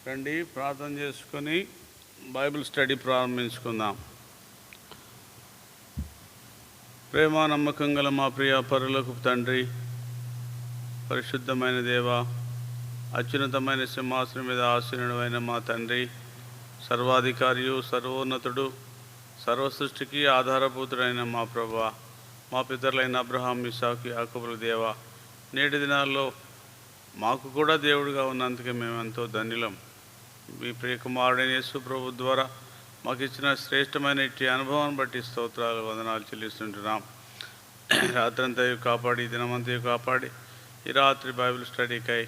రండి ప్రార్థన చేసుకొని బైబిల్ స్టడీ ప్రారంభించుకుందాం. ప్రేమ నమ్మకం గల మా ప్రియ పరులకు తండ్రి, పరిశుద్ధమైన దేవ, అత్యున్నతమైన సింహాసనం మీద ఆసీనుడైన మా తండ్రి, సర్వాధికారియు సర్వోన్నతుడు, సర్వసృష్టికి ఆధారభూతుడైన మా ప్రభువా, మా పితరులైన అబ్రహాం, ఇస్సాకు, యాకోబుల దేవ, నేటి దినాల్లో మాకు కూడా దేవుడిగా ఉన్నందుకే మేమెంతో ధన్యులం. మీ ప్రియకుమారుడైన యేసు ప్రభు ద్వారా మాకు ఇచ్చిన శ్రేష్టమైన ఇట్టి అనుభవాన్ని బట్టి స్తోత్రాలు, వందనాలు చెల్లిస్తుంటున్నాం. రాత్రంతయు కాపాడి, దినమంతయు కాపాడి, ఈ రాత్రి బైబిల్ స్టడీకై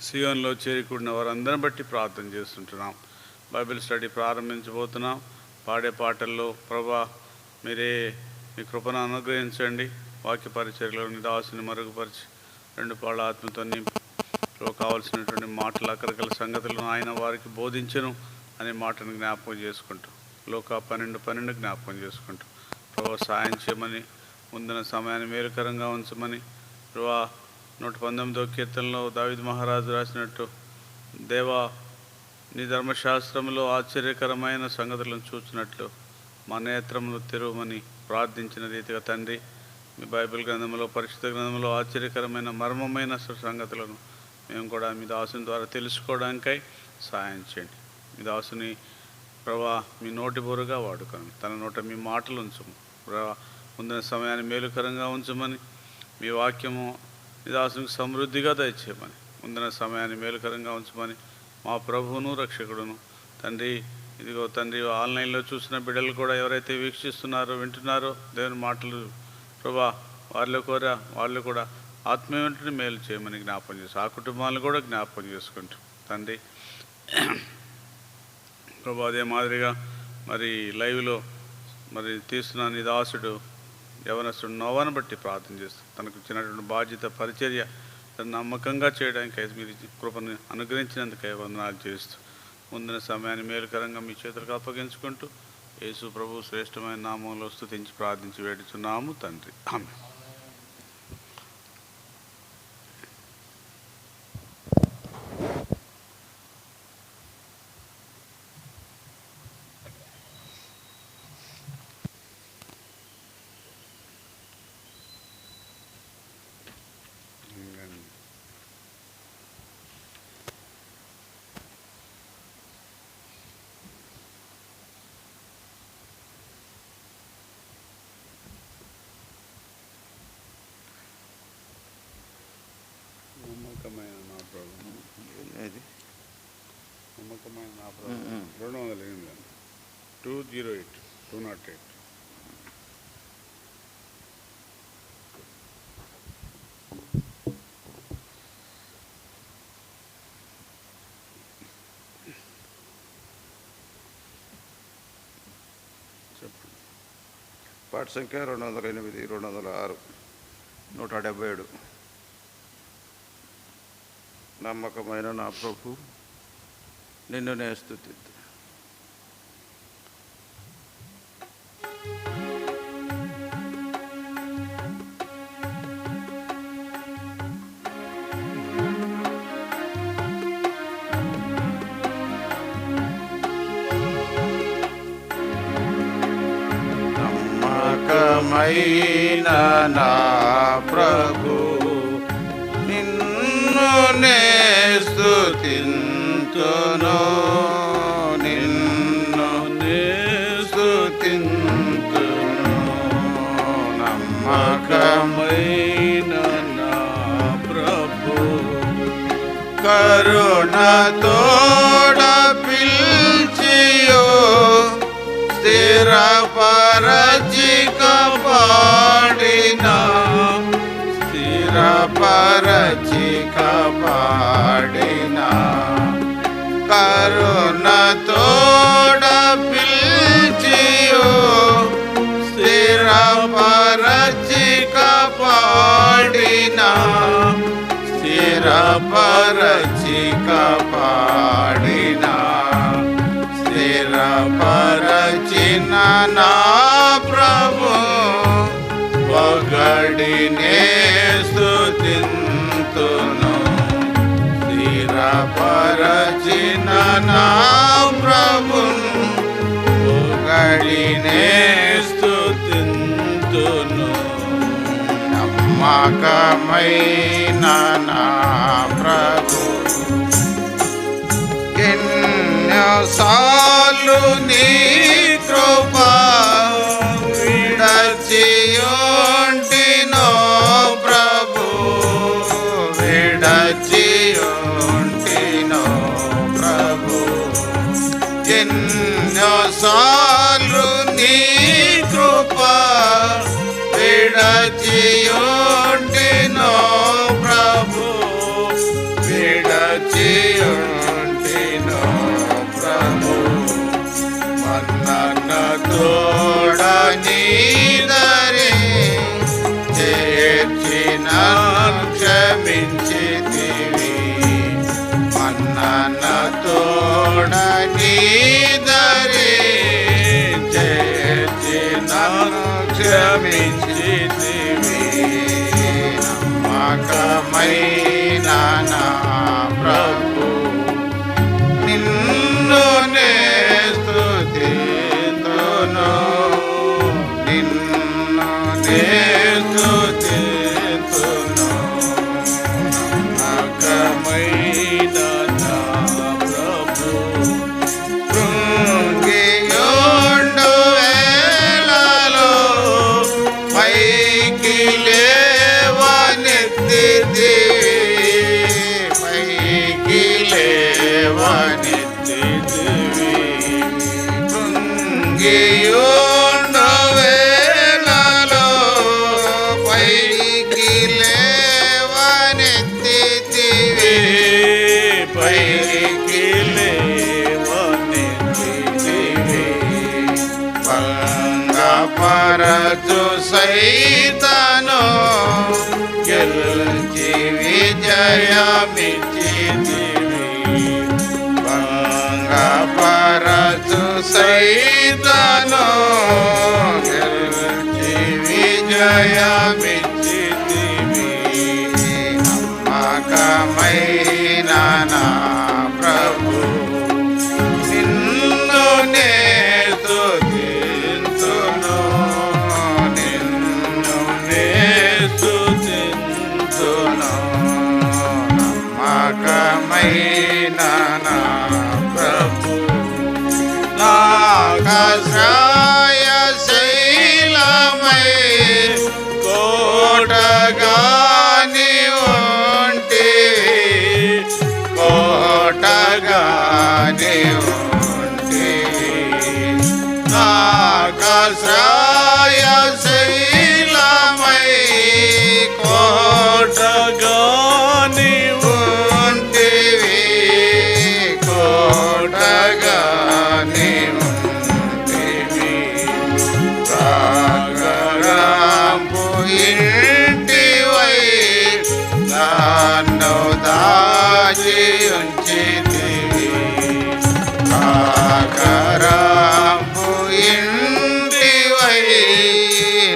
సియోన్లో చేరుకున్న వారందరిని బట్టి ప్రార్థన చేస్తుంటున్నాం. Bible study ప్రారంభించబోతున్నాం. పాడే పాటల్లో ప్రభా మీరే మీ కృపను అనుగ్రహించండి. వాక్య పరిచర్యలో దాసుని మరుగుపరిచి రెండు పాళ్ళ ఆత్మతో కావాల్సినటువంటి మాటలు, అక్కడికల సంగతులను ఆయన వారికి బోధించను అనే మాటను జ్ఞాపకం చేసుకుంటూ, లోక 12:12 జ్ఞాపకం చేసుకుంటూ ప్రభా సాయం చేయమని, ముందున సమయాన్ని మేలుకరంగా ఉంచమని, ప్రభా 119వ కీర్తనలో దావీదు మహారాజు రాసినట్టు, దేవా నీ ధర్మశాస్త్రంలో ఆశ్చర్యకరమైన సంగతులను చూచినట్లు మా నేత్రములు తెరవమని ప్రార్థించిన రీతిగా తండ్రి, మీ బైబిల్ గ్రంథంలో, పరిశుద్ధ గ్రంథంలో ఆశ్చర్యకరమైన మర్మమైన సంగతులను మేము కూడా మీ దాసుని ద్వారా తెలుసుకోవడానికై సహాయం చేయండి. మీ దాసుని ప్రభా మీ నోటి బోరుగా వాడుకొని, తన నోట మీ మాటలు ఉంచము ప్రభా, ముందున సమయాన్ని మేలుకరంగా ఉంచమని, మీ వాక్యము మీ దాసునికి సమృద్ధిగా దయచేయమని, ముందున సమయాన్ని మేలుకరంగా ఉంచమని మా ప్రభువును రక్షకుడును తండ్రి, ఇదిగో తండ్రి ఆన్లైన్లో చూసిన బిడ్డలు కూడా ఎవరైతే వీక్షిస్తున్నారో, వింటున్నారో దేవుని మాటలు ప్రభా, వాళ్ళు కూడా ఆత్మీయమైన మేలు చేయమని జ్ఞాపకం చేసి, ఆ కుటుంబాలను కూడా జ్ఞాపకం చేసుకుంటూ తండ్రి ప్రభా, అదే మాదిరిగా మరి లైవ్లో మరి తీస్తున్న నీ దాసుడు యవనస్తుడు నోవాను బట్టి ప్రార్థన చేస్తూ, తనకు ఇచ్చినటువంటి బాధ్యత పరిచర్య తను నమ్మకంగా చేయడానికి మీరు కృపను అనుగ్రహించినందుకై వందనాలు చేస్తూ, ముందున సమయాన్ని మేలుకరంగా మీ చేతులకు అప్పగించుకుంటూ యేసు ప్రభు శ్రేష్టమైన నామంలో స్తుతించి ప్రార్థించి వేడుచున్నాము తండ్రి, ఆమేన్. నమ్మకమైన నా ప్రభు, నమ్మకమైన నా ప్రభు 208 208 చెప్పండి. పాట సంఖ్య 208, 206, 177. నమ్మకమైన నా ప్రభు, నిన్ను నే స్తుతిద్దు. నమ్మకమైన నా ప్రభు, నిన్ను నే స్తుతింతును, నిన్ను నే స్తుతింతును. నమ్మకమైన నా ప్రభు, కరుణతోడ పిల్చియో స్థిరపరచి కాపాడిన, స్థిరపరచి కాపాడిన, కరుణతోడ పిల్చియో స్థిరపరచి కాపాడిన, స్థిరపరచి కాపాడిన, స్థిరపరచిన నా ప్రభు, పొగడినే స్తుతింతును, స్థిరపరచిన మరచిన నా ప్రభును పొగడినే స్తుతింతును. నమ్మకమైన నా ప్రభు ఎన్నోసార్లు నీ కృప విడచియుంటినో ప్రభు విడచియుంటినో ప్రభు ఎన్నోసార్లు నీ కృప విడచియుంటినో ప్రభు విడచియుంటినో ప్రభు మన్నన తోడ నీదరి చేర్చిన క్షమించితివి మన్నన తోడ నీదరి చేర్చిన క్షమించితివి నమ్మకమైన నా ప్రభు నిన్ను నే స్తుతింతును నిన్ను నే స్తుతింతును నమ్మకమైన నా ప్రభు కృంగియుండు వేళలో పైకి లేవనెత్తితివి పైకి లేవనెత్తితివి కృంగియుండు వేళలో పైకి లేవనెత్తితివి పైకి లేవనెత్తితివి. భంగపరచు సైతాను గెలిచి విజయమిచ్చితివి భంగపరచు సైతాను గెలిచి విజయమిచ్చితివి నమ్మకమైన నా ప్రభు నిన్ను నే స్తుతింతును నిన్ను నే స్తుతింతును నమ్మకమైన నా ప్రభు నాకాశ్రయ శైలమై కోటగాని ఉంటివి కోటగాని ఉంటివి నాకాశ్రయ శైలమై కోటగాని ఉంటివి కోటగాని ఉంటివి ప్రాగరంపు ఇంటివై నన్ను దాచి ఉంచితివి ప్రాగరంపు ఇంటివై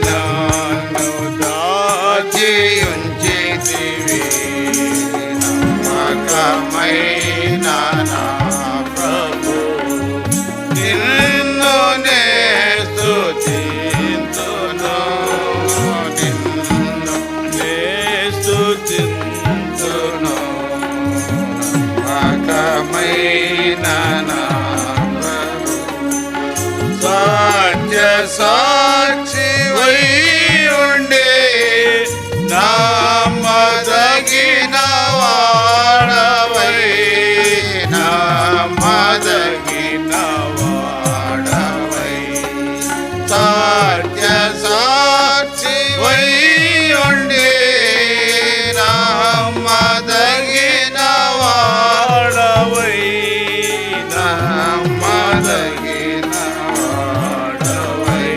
నన్ను దాచి ఉంచితివి నమ్మకమైన నా ప్రభు నిన్ను నే స్తుతింతును నిన్ను నే స్తుతింతును. నమ్మకమైన నా ప్రభు సత్య సాక్షి వై ఉండే నమ్మదగిన వాడవై నమ్మదగిన వాడవై సత్య సాక్షి వై ఉండే నమ్మదగిన వాడవై నమ్మదగిన వాడవై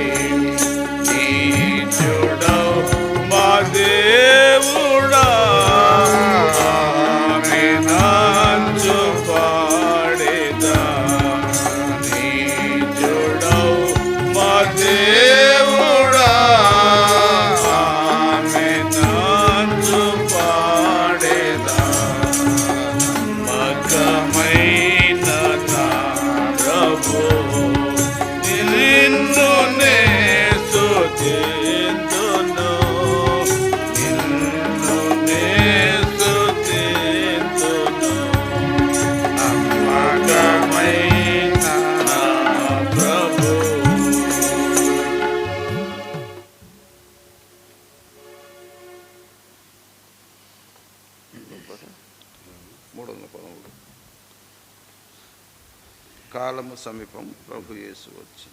కాలము సమీపం, ప్రభు యేసు వచ్చి.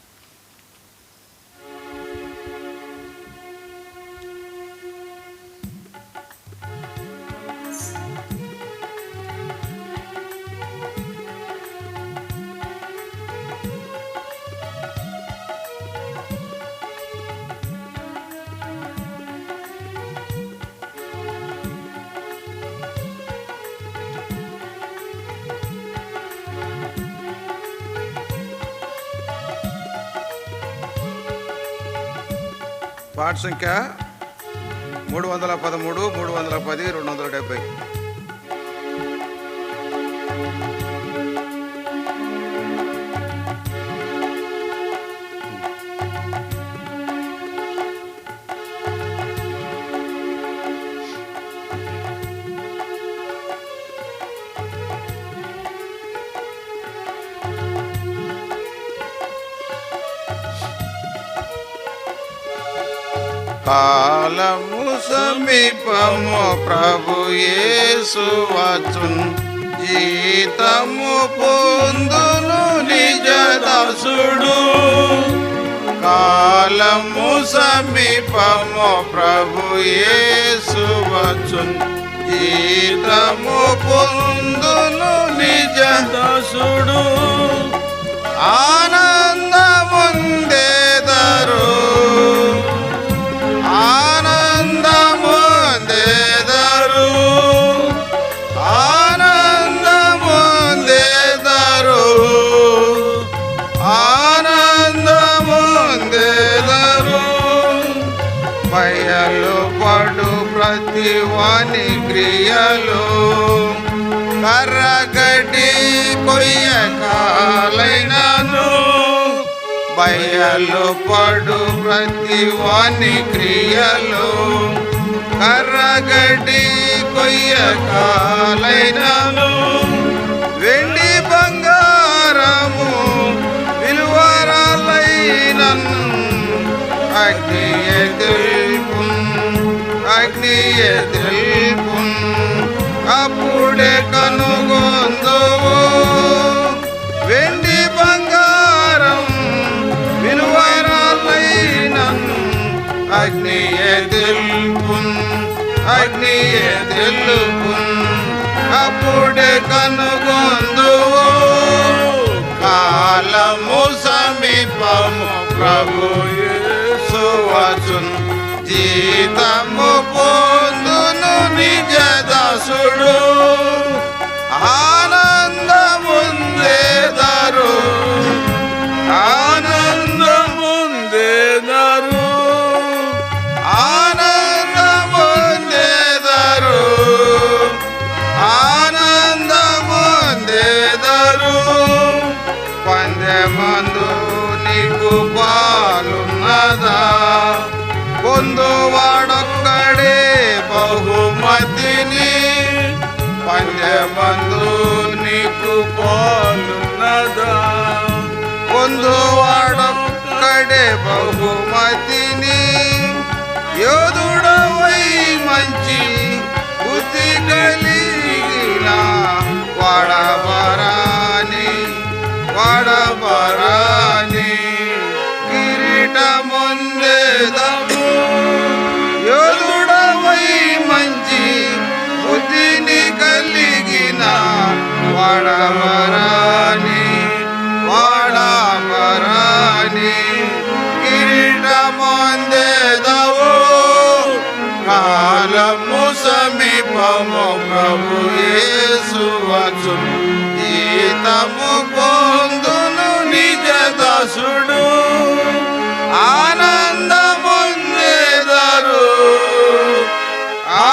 పాట సంఖ్య 313, 310, 270. కాలము సమీపము, ప్రభు యేసు వచ్చున్, జీతము పొందును నిజ దాసుడు. కాలము సమీపము, ప్రభు యేసు వచ్చున్, జీతము పొందును నిజ దాసుడు. ఆనందముందెదరు, ఆనందముందెదరు, ఆనందముందెదరు, ఆనందముందెదరు. బయలు పడు ప్రతి వాని క్రియలు, కర్రగడ్డి కొయ్య కాలైనను. బయలు పడు ప్రతి వాని క్రియలు, కర్రగడ్డి కొయ్య కాలైనను. వెండి బంగారము విలువరాలైనను, అగ్నియే తెలుపున్, అగ్నియే తెలుపున్, అప్పుడే కనుగొందువు. వెండి బంగారం విలువరాలైనను, అగ్నియే తెలుపున్, అగ్నియే తెలుపున్, అప్పుడే కనుగొందువు. కాలము సమీపము, ప్రభు యేసు వచ్చున్, జీతము పొందును నిజ దాసుడు. ఆనందముందెదరు, ఆనందముందెదరు, ఆనందముందెదరు, ఆనందముందెదరు. పందెమందు నీకు పాలున్నదా, పొందువాడొక్కడే బహుమతిని. పందెమందు నీకు పాలున్నదా, పొందువాడొక్కడే బహుమతిని. యోధుడవై మంచి బుద్ధి కలిగిన వాడబరాని, వాడబరాని కిరీటముందెదము. యోధుడవై మంచి బుద్ధిని కలిగిన వాడబరాని, వాడబరాని కిరీటముందెదవు. కాలము సమీపము, ప్రభు యేసు వచ్చున్, జీతము పొందును నిజ దాసుడు. ఆనందముందెదరు,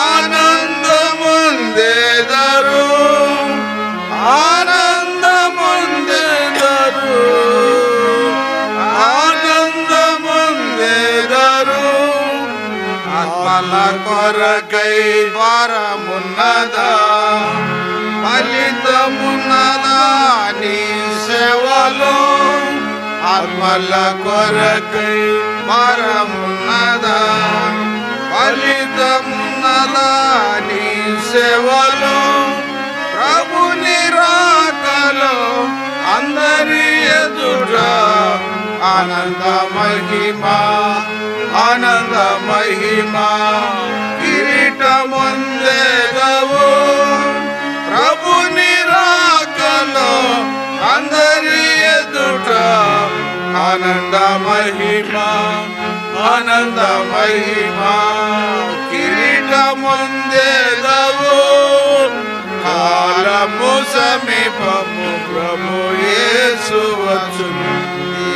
ఆనందముందెదరు, ఆనందముందెదరు, ఆనందముందెదరు. ఆత్మల కొరకై భారమున్నదా, ఫలితమున్నదా నీ సేవలో. ఆత్మల కొరకై భారమున్నదా, ఫలితమున్నదా నీ సేవలో. ప్రభుని రాకలో అందరి ఎదుట ఆనంద మహిమా ఆనంద మహిమా కిరీటముందేగవు ప్రభుని రాకలో అందరి ఎదుట ఆనంద మహిమా ఆనంద మహిమా కిరీటముందేగవు కాలము సమీపము ప్రభు యేసు వచ్చును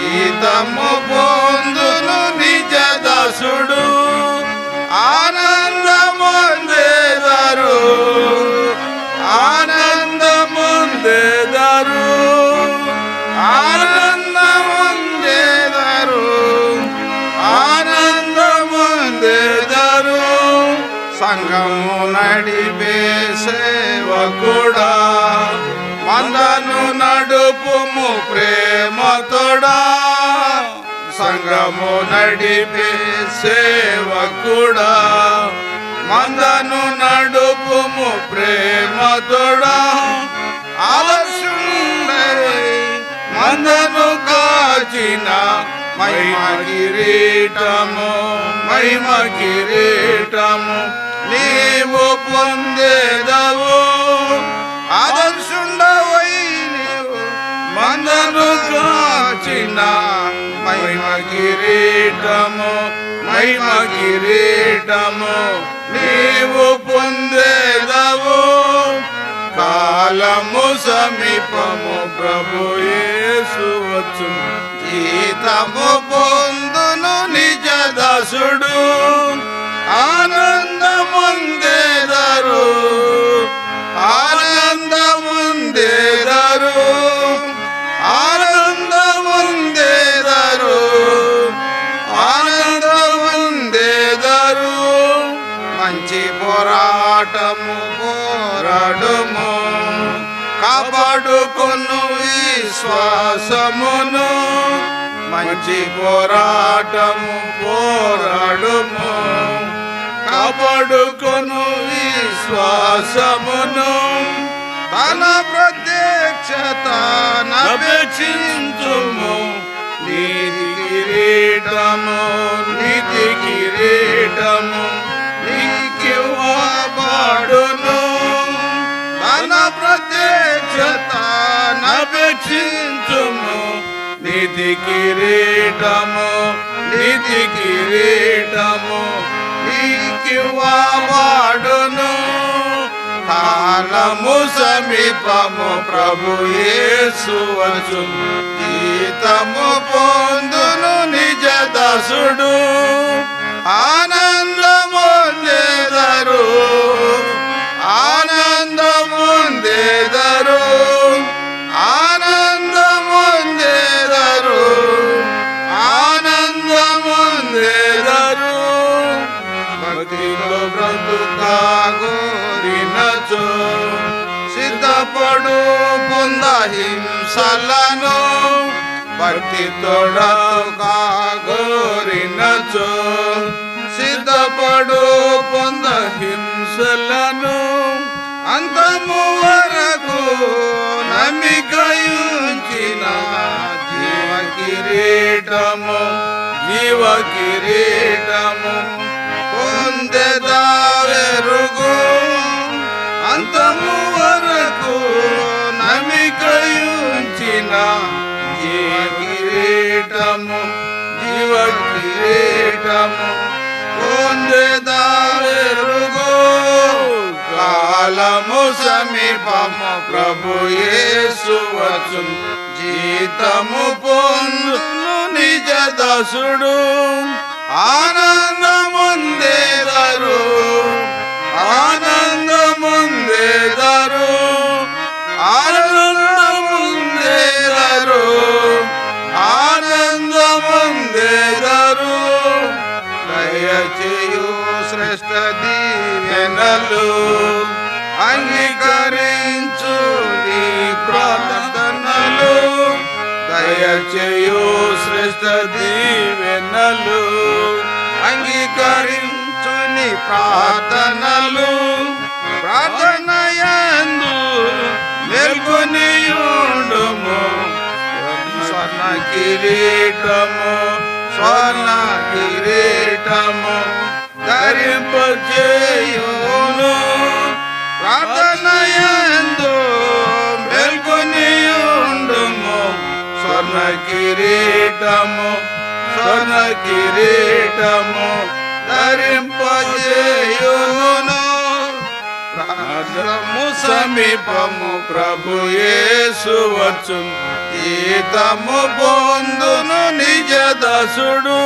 గీతము పొందును నిజ దాసుడు ఆనందముందేదారు ఆనందముందేదారు ఆనందముందేదారు ఆనందముందేదారు సంఘము నడిపే సేవకుడా మందను నడుపుము ప్రేమతోడా సంఘము నడిపే సేవకుడా మందను నడుపుము ప్రేమతోడా ఆలస్యుండై మందను కాచిన మహిమ కిరీటము మహిమ కిరీటము నీవు పొందేదవు ఆదర్శుండవై నీవు మందను కాచిన మహిమ కిరీటము మహిమ కిరీటము నీవు పొందేదవు కాలము సమీపము ప్రభు యేసు వచ్చును జీతము పొందును నిజ దాసుడు ఆనందముందేదారు ఆనందముందేదారు ఆనందముందేదారు ఆనందముందేదారు మంచి పోరాటము పోరాడుము కాపాడుకొను విశ్వాసమును మంచి పోరాటము పోరాడుము కాపాడుకొను విశ్వాసమును తన ప్రత్యక్షత నపేక్షించుము నీతి కిరీటము నీతి కిరీటము నీకివ్వబడును తన ప్రత్యక్షత నపేక్షించుము నీతి కిరీటము నీతి కిరీటము నీకివ్వబడును కాలము సమీపము ప్రభు యేసు వచ్చును జీతము పొందును నిజ దాసుడు ఆనందముందేదారు ఆనందముందేదారు ఆనందముందేదారు ఆనందముందేదారు భక్తిలో బ్రతుకాగోరినచో సిద్ధపడు పొంద హింసలను భక్తి తోడకాగోరినచో సిద్ధపడు పొంద హింసలను అంతము వరకు నమ్మికయుంచిన జీవ కిరీటము జీవ కిరీటము పొందెదావెరుగు అంతము వరకు నమ్మికయుంచిన జీవ కిరీటము జీవ కిరీటము పొందెదావెరుగు కాలము సమీపము ప్రభు యేసు వచ్చును జీతము పొందును నిజ దాసుడు ఆనందముందేదారు ఆనందముందేదారు ఆనందముందేదారు ఆనందముందేదారు దయచేయు శ్రేష్ఠ దీవెనలు అంగీకరించు నీ ప్రార్థనలు దయచేయు శ్రేష్ఠ దీవెనలు అంగీకరించు నీ ప్రార్థనలు ప్రార్థనయందు మేల్కొనియుండుము. స్వర్ణ కిరీటము స్వర్ణ కిరీటము ధరింపజేయును. ప్రార్థనయందు మేల్కొనియుండుము. స్వర్ణ కిరీటము స్వర్ణ కిరీటము ధరింపజేయును. ప్రార్థనము సమీపము ప్రభు యేసు వచ్చును. జీతము పొందును నిజ దాసుడు.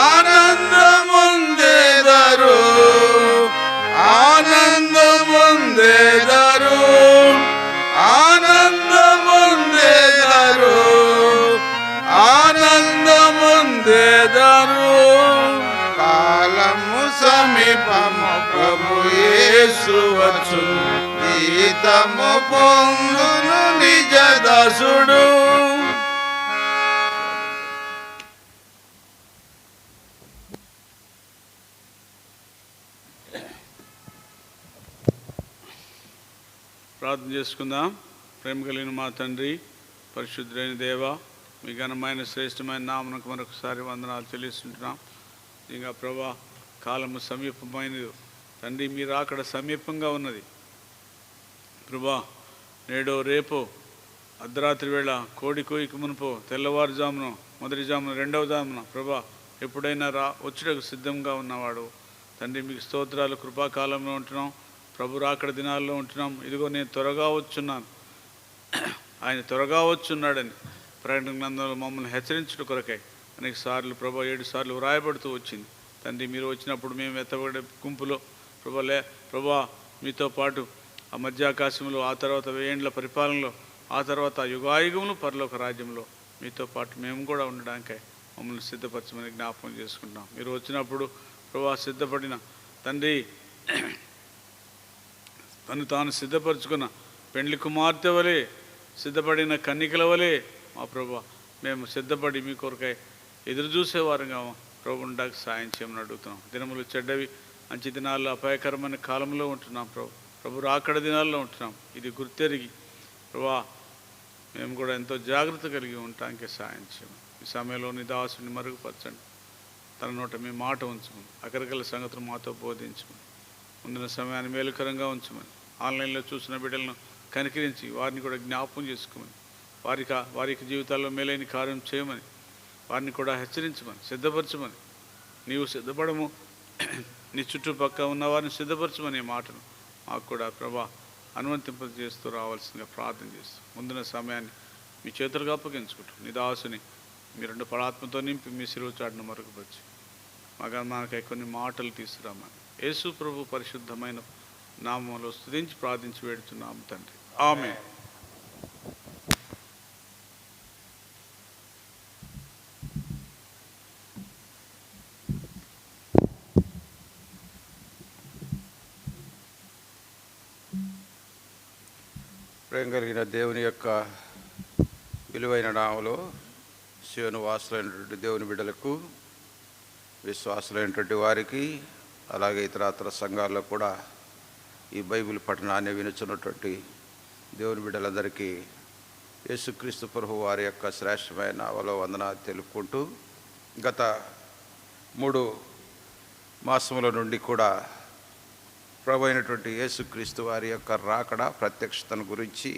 ఆనందముందెదరు ఆనందముందెదరు ఆనందముందెదరు ఆనందముందెదరు. కాలము సమీపము ప్రభు యేసు వచ్చును. జీతము పొందును నిజ దాసుడు. ప్రార్థన చేసుకుందాం. ప్రేమ కలిగిన మా తండ్రి, పరిశుద్ధులైన దేవ, మీ ఘనమైన శ్రేష్టమైన నామనకు మరొకసారి వందనాలు చెల్లిస్తుంటున్నాం. ఇంకా ప్రభా, కాలము సమీపమైనది తండ్రి, మీరు అక్కడ సమీపంగా ఉన్నది ప్రభా. నేడో రేపో అర్ధరాత్రి వేళ కోడి కోయికి మునుపో తెల్లవారుజామున మొదటి జామున రెండవ జామున ప్రభా ఎప్పుడైనా వచ్చుటకు సిద్ధంగా ఉన్నవాడు తండ్రి, మీకు స్తోత్రాలు. కృపాకాలంలో ఉంటున్నాం ప్రభు, రాకడ దినాల్లో ఉంటున్నాం. ఇదిగో నేను త్వరగా వచ్చున్నాను, ఆయన త్వరగా వచ్చున్నాడని ప్రకటన గ్రంథంలో మమ్మల్ని హెచ్చరించుట కొరకై అనేక సార్లు ప్రభా 7 సార్లు వ్రాయబడుతూ వచ్చింది తండ్రి. మీరు వచ్చినప్పుడు మేము ఎత్తబడే గుంపులో ప్రభా మీతో పాటు ఆ మధ్యాకాశంలో, ఆ తర్వాత 1000 ఏండ్ల పరిపాలనలో, ఆ తర్వాత యుగాయుగములు పరలోక రాజ్యంలో మీతో పాటు మేము కూడా ఉండడానికై మమ్మల్ని సిద్ధపరచమని జ్ఞాపకం చేసుకుంటాం. మీరు వచ్చినప్పుడు ప్రభా సిద్ధపడిన తండ్రి, తను తాను సిద్ధపరచుకున్న పెండ్లి కుమార్తె వలె, సిద్ధపడిన కన్నికల వలె మా ప్రభా మేము సిద్ధపడి మీ కొరకై ఎదురు చూసేవారుగా ప్రభు ఉండక సాయం చేయమని అడుగుతున్నాం. దినములు చెడ్డవి, మంచి దినాల్లో అపాయకరమైన కాలంలో ఉంటున్నాం ప్రభు రాకడ దినాల్లో ఉంటున్నాం. ఇది గుర్తెరిగి ప్రభా మేము కూడా ఎంతో జాగ్రత్త కలిగి ఉండటానికి సాయం చేయమని ఈ సమయంలో నీ దాసుని మరుగుపరచండి. తన నోట మీ మాట ఉంచమని, అకరకల సంగతులు మాతో బోధించమని, ముందున్న సమయాన్ని మేలుకరంగా ఉంచమని, ఆన్లైన్లో చూసిన బిడ్డలను కనికరించి వారిని కూడా జ్ఞాపకం చేసుకోమని, వారికి జీవితాల్లో మేలైన కార్యం చేయమని, వారిని కూడా హెచ్చరించమని, సిద్ధపరచమని, నీవు సిద్ధపడము, నీ చుట్టుపక్క ఉన్న వారిని సిద్ధపరచమని మాటను మాకు కూడా ప్రభా అనుమతింపజేస్తూ రావాల్సిందిగా ప్రార్థన చేస్తూ ముందున్న సమయాన్ని మీ చేతులుగా అప్పగించుకుంటూ నీ దాసుని మీ 2 పడాత్మతో నింపి మీ శిలువ చాటును మరుగుపరిచి మనకై కొన్ని మాటలు తీసుకురామని యేసు ప్రభు పరిశుద్ధమైన నామంలో స్తుతించి ప్రార్థించి వేడుతున్నాము తండ్రి, ఆమేన్. ప్రేమ కలిగిన దేవుని యొక్క విలువైన నామలో శివుని వాసులైనటువంటి దేవుని బిడ్డలకు, విశ్వాసులైనటువంటి వారికి, అలాగే ఇతర సంఘాల్లో కూడా ఈ బైబిల్ పఠనాన్ని వినుచున్నటువంటి దేవుని బిడ్డలందరికీ యేసుక్రీస్తు ప్రభు వారి యొక్క శ్రేష్టమైన నామలో వందనాలు తెలుపుకుంటూ, గత 3 మాసముల నుండి కూడా ప్రభు అయినటువంటి యేసుక్రీస్తు వారి యొక్క రాకడ ప్రత్యక్షతను గురించి,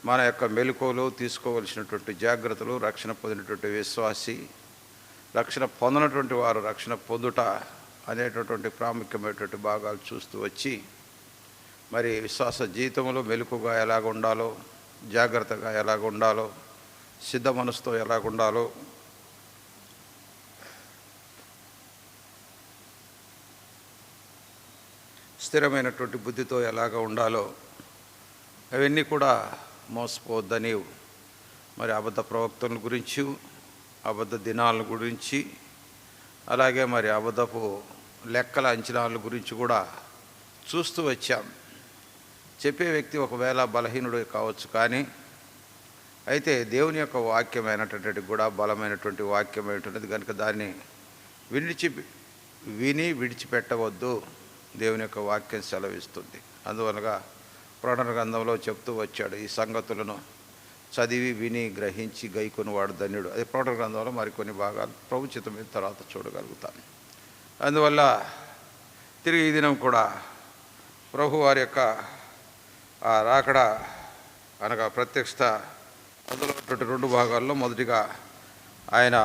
మన యొక్క మెలకువలు, తీసుకోవలసినటువంటి జాగ్రత్తలు, రక్షణ పొందినటువంటి విశ్వాసి, రక్షణ పొందినటువంటి వారు రక్షణ పొందుట అనేటటువంటి ప్రాముఖ్యమైనటువంటి భాగాలు చూస్తూ వచ్చి, మరి విశ్వాస జీవితంలో మెలకుగా ఎలాగ ఉండాలో, జాగ్రత్తగా ఎలాగ ఉండాలో, సిద్ధ మనసుతో ఎలాగ ఉండాలో, స్థిరమైనటువంటి బుద్ధితో ఎలాగ ఉండాలో అవన్నీ కూడా మోసపోవద్దని, మరి అబద్ధ ప్రవక్తల గురించి, అబద్ధ దినాల గురించి, అలాగే మరి అబద్ధపు లెక్కల అంచనాల గురించి కూడా చూస్తూ వచ్చాం. చెప్పే వ్యక్తి ఒకవేళ బలహీనుడు కావచ్చు, కానీ అయితే దేవుని యొక్క వాక్యమైనటువంటి కూడా బలమైనటువంటి వాక్యమైనటువంటిది కనుక దాన్ని విని విడిచిపెట్టవద్దు, దేవుని యొక్క వాక్యం సెలవిస్తుంది. అందువలన ప్రకటన గ్రంథంలో చెప్తూ వచ్చాడు. ఈ సంగతులను చదివి విని గ్రహించి గైకొనివాడు ధన్యుడు. అది ప్రకటన గ్రంథంలో మరికొన్ని భాగాలు ప్రభు చిత్తం మీద తర్వాత చూడగలుగుతాను. అందువల్ల తిరిగి ఈ దినం కూడా ప్రభు వారి యొక్క ఆ రాకడ అనగా ప్రత్యక్షత అందులో 2 భాగాల్లో మొదటిగా ఆయన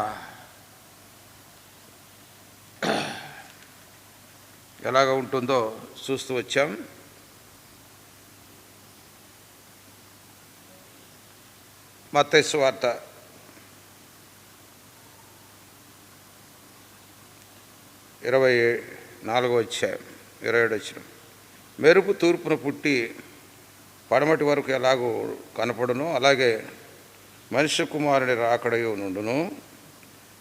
ఎలాగ ఉంటుందో చూస్తూ వచ్చాం. మత్తయి సువార్త 24వ అధ్యాయం 27వ వచనం. మెరుపు తూర్పున పుట్టి పడమటి వరకు ఎలాగో కనపడును, అలాగే మనుష్య కుమారుని రాకడయు నుండును.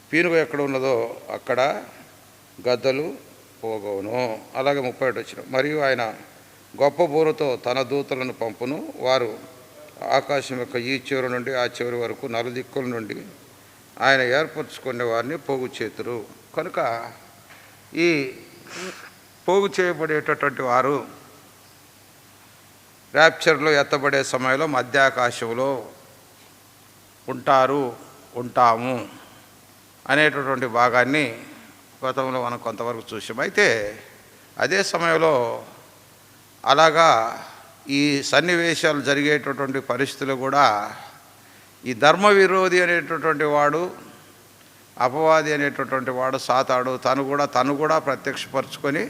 పీనుగ ఎక్కడ ఉన్నదో అక్కడ గద్దలు పోగవును. అలాగే 31వ వచనం. మరియు ఆయన గొప్ప బూరతో తన దూతలను పంపును, వారు ఆకాశం యొక్క ఈ చివరి నుండి ఆ చివరి వరకు 4 దిక్కుల నుండి ఆయన ఏర్పరచుకునే వారిని పోగు చేతురు. కనుక ఈ పోగు చేయబడేటటువంటి వారు ర్యాప్చర్లో ఎత్తబడే సమయంలో మధ్యాకాశంలో ఉంటాము అనేటటువంటి భాగాన్ని గతంలో మనం కొంతవరకు చూసాం. అయితే అదే సమయంలో అలాగా ఈ సన్నివేశాలు జరిగేటటువంటి పరిస్థితులు కూడా ఈ ధర్మ విరోధి అనేటటువంటి వాడు, అపవాది అనేటటువంటి వాడు, సాతాడు తను కూడా ప్రత్యక్షపరుచుకొని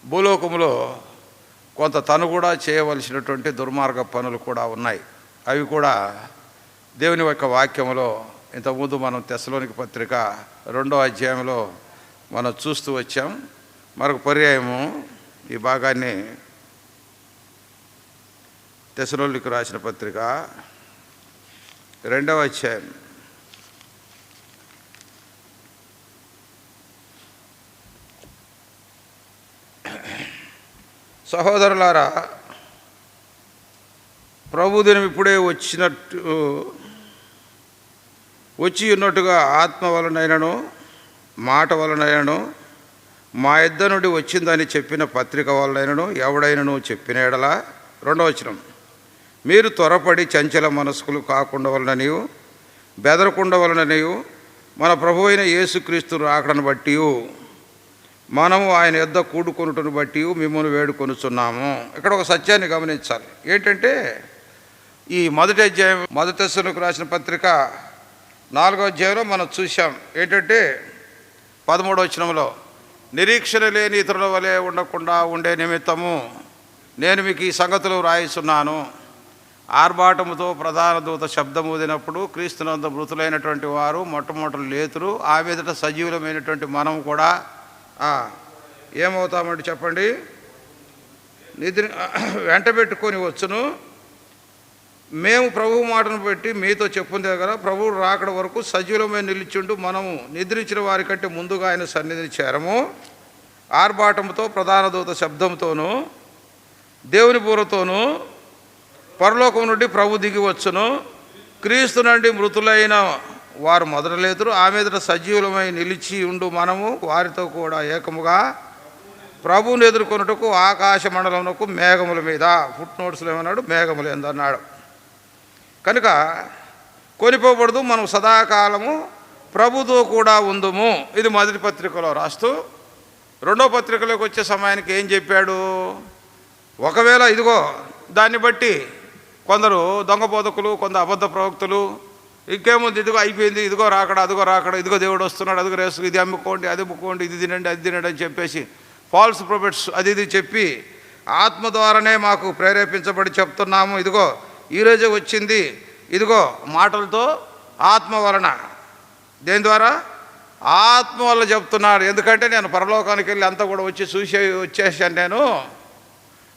భూలోకంలో కొంత తను కూడా చేయవలసినటువంటి దుర్మార్గ పనులు కూడా ఉన్నాయి. అవి కూడా దేవుని యొక్క వాక్యంలో ఇంతకుముందు మనం తెస్సలోనిక పత్రిక 2వ అధ్యాయంలో మనం చూస్తూ వచ్చాం. మరొక పర్యాయము ఈ భాగాన్ని తెస్సలోనిక రాసిన పత్రిక 2వ అధ్యాయం 1 సహోదరులారా, ప్రభుదినం ఇప్పుడే వచ్చి ఉన్నట్టుగా ఆత్మ వలనైనను మాట వలనైనను మా ఇద్దరి నుండి వచ్చిందని చెప్పిన పత్రిక వలనైనను ఎవడైనను చెప్పిన ఎడల. 2వ వచనం. మీరు త్వరపడి చంచల మనస్కులు కాకుండా వలననియు బెదరకుండా వలననియు మన ప్రభు అయిన యేసుక్రీస్తు రాకడను బట్టి మనము ఆయన యొద్ద కూడుకొనుటను బట్టి మిమ్మల్ని వేడుకొనుచున్నాము. ఇక్కడ ఒక సత్యాన్ని గమనించాలి. ఏంటంటే ఈ మొదటి అధ్యాయం మొదటి తెస్సలోనికీయులకు రాసిన పత్రిక 4వ అధ్యాయంలో మనం చూసాం. ఏంటంటే 13వ వచనంలో నిరీక్షణ లేని ఇతరుల వలె ఉండకుండా ఉండే నిమిత్తము నేను మీకు ఈ సంగతులు రాయిస్తున్నాను. ఆర్భాటముతో ప్రధాన దూత శబ్దం ఊదినప్పుడు క్రీస్తునందు మృతులైనటువంటి వారు మొట్టమొదటి లేతురు. ఆ మీదట సజీవులమైనటువంటి మనం కూడా ఏమవుతామంటే చెప్పండి, నిద్ర వెంటబెట్టుకొని వచ్చును. మేము ప్రభు మాటను పెట్టి మీతో చెప్పుందే కదా, ప్రభువు రాకడ వరకు సజీవమై నిలిచిండు. మనము నిద్రించిన వారి కంటే ముందుగా ఆయన సన్నిధిని చేరము. ఆర్భాటంతో ప్రధాన దూత శబ్దంతోనూ దేవుని బూరతోనూ పరలోకం నుండి ప్రభు దిగి వచ్చును. క్రీస్తు నుండి మృతులైన వారు మొదలలేదురు. ఆ మీదట సజీవులమై నిలిచి ఉండు మనము వారితో కూడా ఏకముగా ప్రభువుని ఎదుర్కొనుటకు ఆకాశ మండలమునకు మేఘముల మీద. ఫుట్ నోట్స్లో ఏమన్నాడు, మేఘములు ఎందన్నాడు. కనుక కొనిపోబడదు, మనం సదాకాలము ప్రభుతో కూడా ఉందుము. ఇది మొదటి పత్రికలో రాస్తూ 2వ పత్రికలోకి వచ్చే సమయానికి ఏం చెప్పాడు, ఒకవేళ ఇదిగో దాన్ని బట్టి కొందరు దొంగ బోధకులు, కొందరు అబద్ధ ప్రవక్తలు, ఇంకేముంది ఇదిగో అయిపోయింది, ఇదిగో రాకడ, అదిగో రాకడ, ఇదిగో దేవుడు వస్తున్నాడు, అదిగో రేసు, ఇది అమ్ముకోండి, అది అమ్ముకోండి, ఇది తినండి, అది తినండి అని చెప్పేసి ఫాల్స్ ప్రొఫెట్స్ అది ఇది చెప్పి ఆత్మ ద్వారానే మాకు ప్రేరేపించబడి చెప్తున్నాము. ఇదిగో ఈరోజే వచ్చింది, ఇదిగో మాటలతో ఆత్మ వలన. దేని ద్వారా? ఆత్మ వల్ల చెప్తున్నాడు. ఎందుకంటే నేను పరలోకానికి వెళ్ళి అంతా కూడా వచ్చేసాను. నేను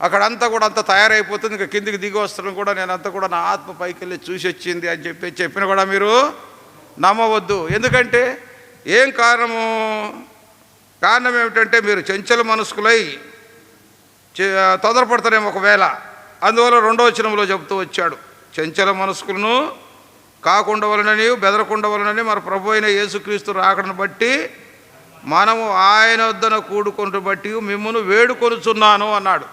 అక్కడంతా కూడా అంత తయారైపోతుంది, ఇంకా కిందికి దిగి వస్తాను కూడా నేను అంతా కూడా నా ఆత్మ పైకి వెళ్ళి చూసి వచ్చింది అని చెప్పిన కూడా మీరు నమ్మవద్దు. ఎందుకంటే ఏం కారణం ఏమిటంటే మీరు చంచల మనస్కులై తొందరపడతారేమో ఒకవేళ. అందువల్ల 2వ వచనంలో చెబుతూ వచ్చాడు, చంచల మనస్కులను కాకుండా వలనని బెదరకుండా వలనని మన ప్రభు అయిన యేసుక్రీస్తు రాకడను బట్టి మనము ఆయన వద్దన కూడుకొనుట బట్టి మిమ్మల్ని వేడుకొనుచున్నాను అన్నాడు.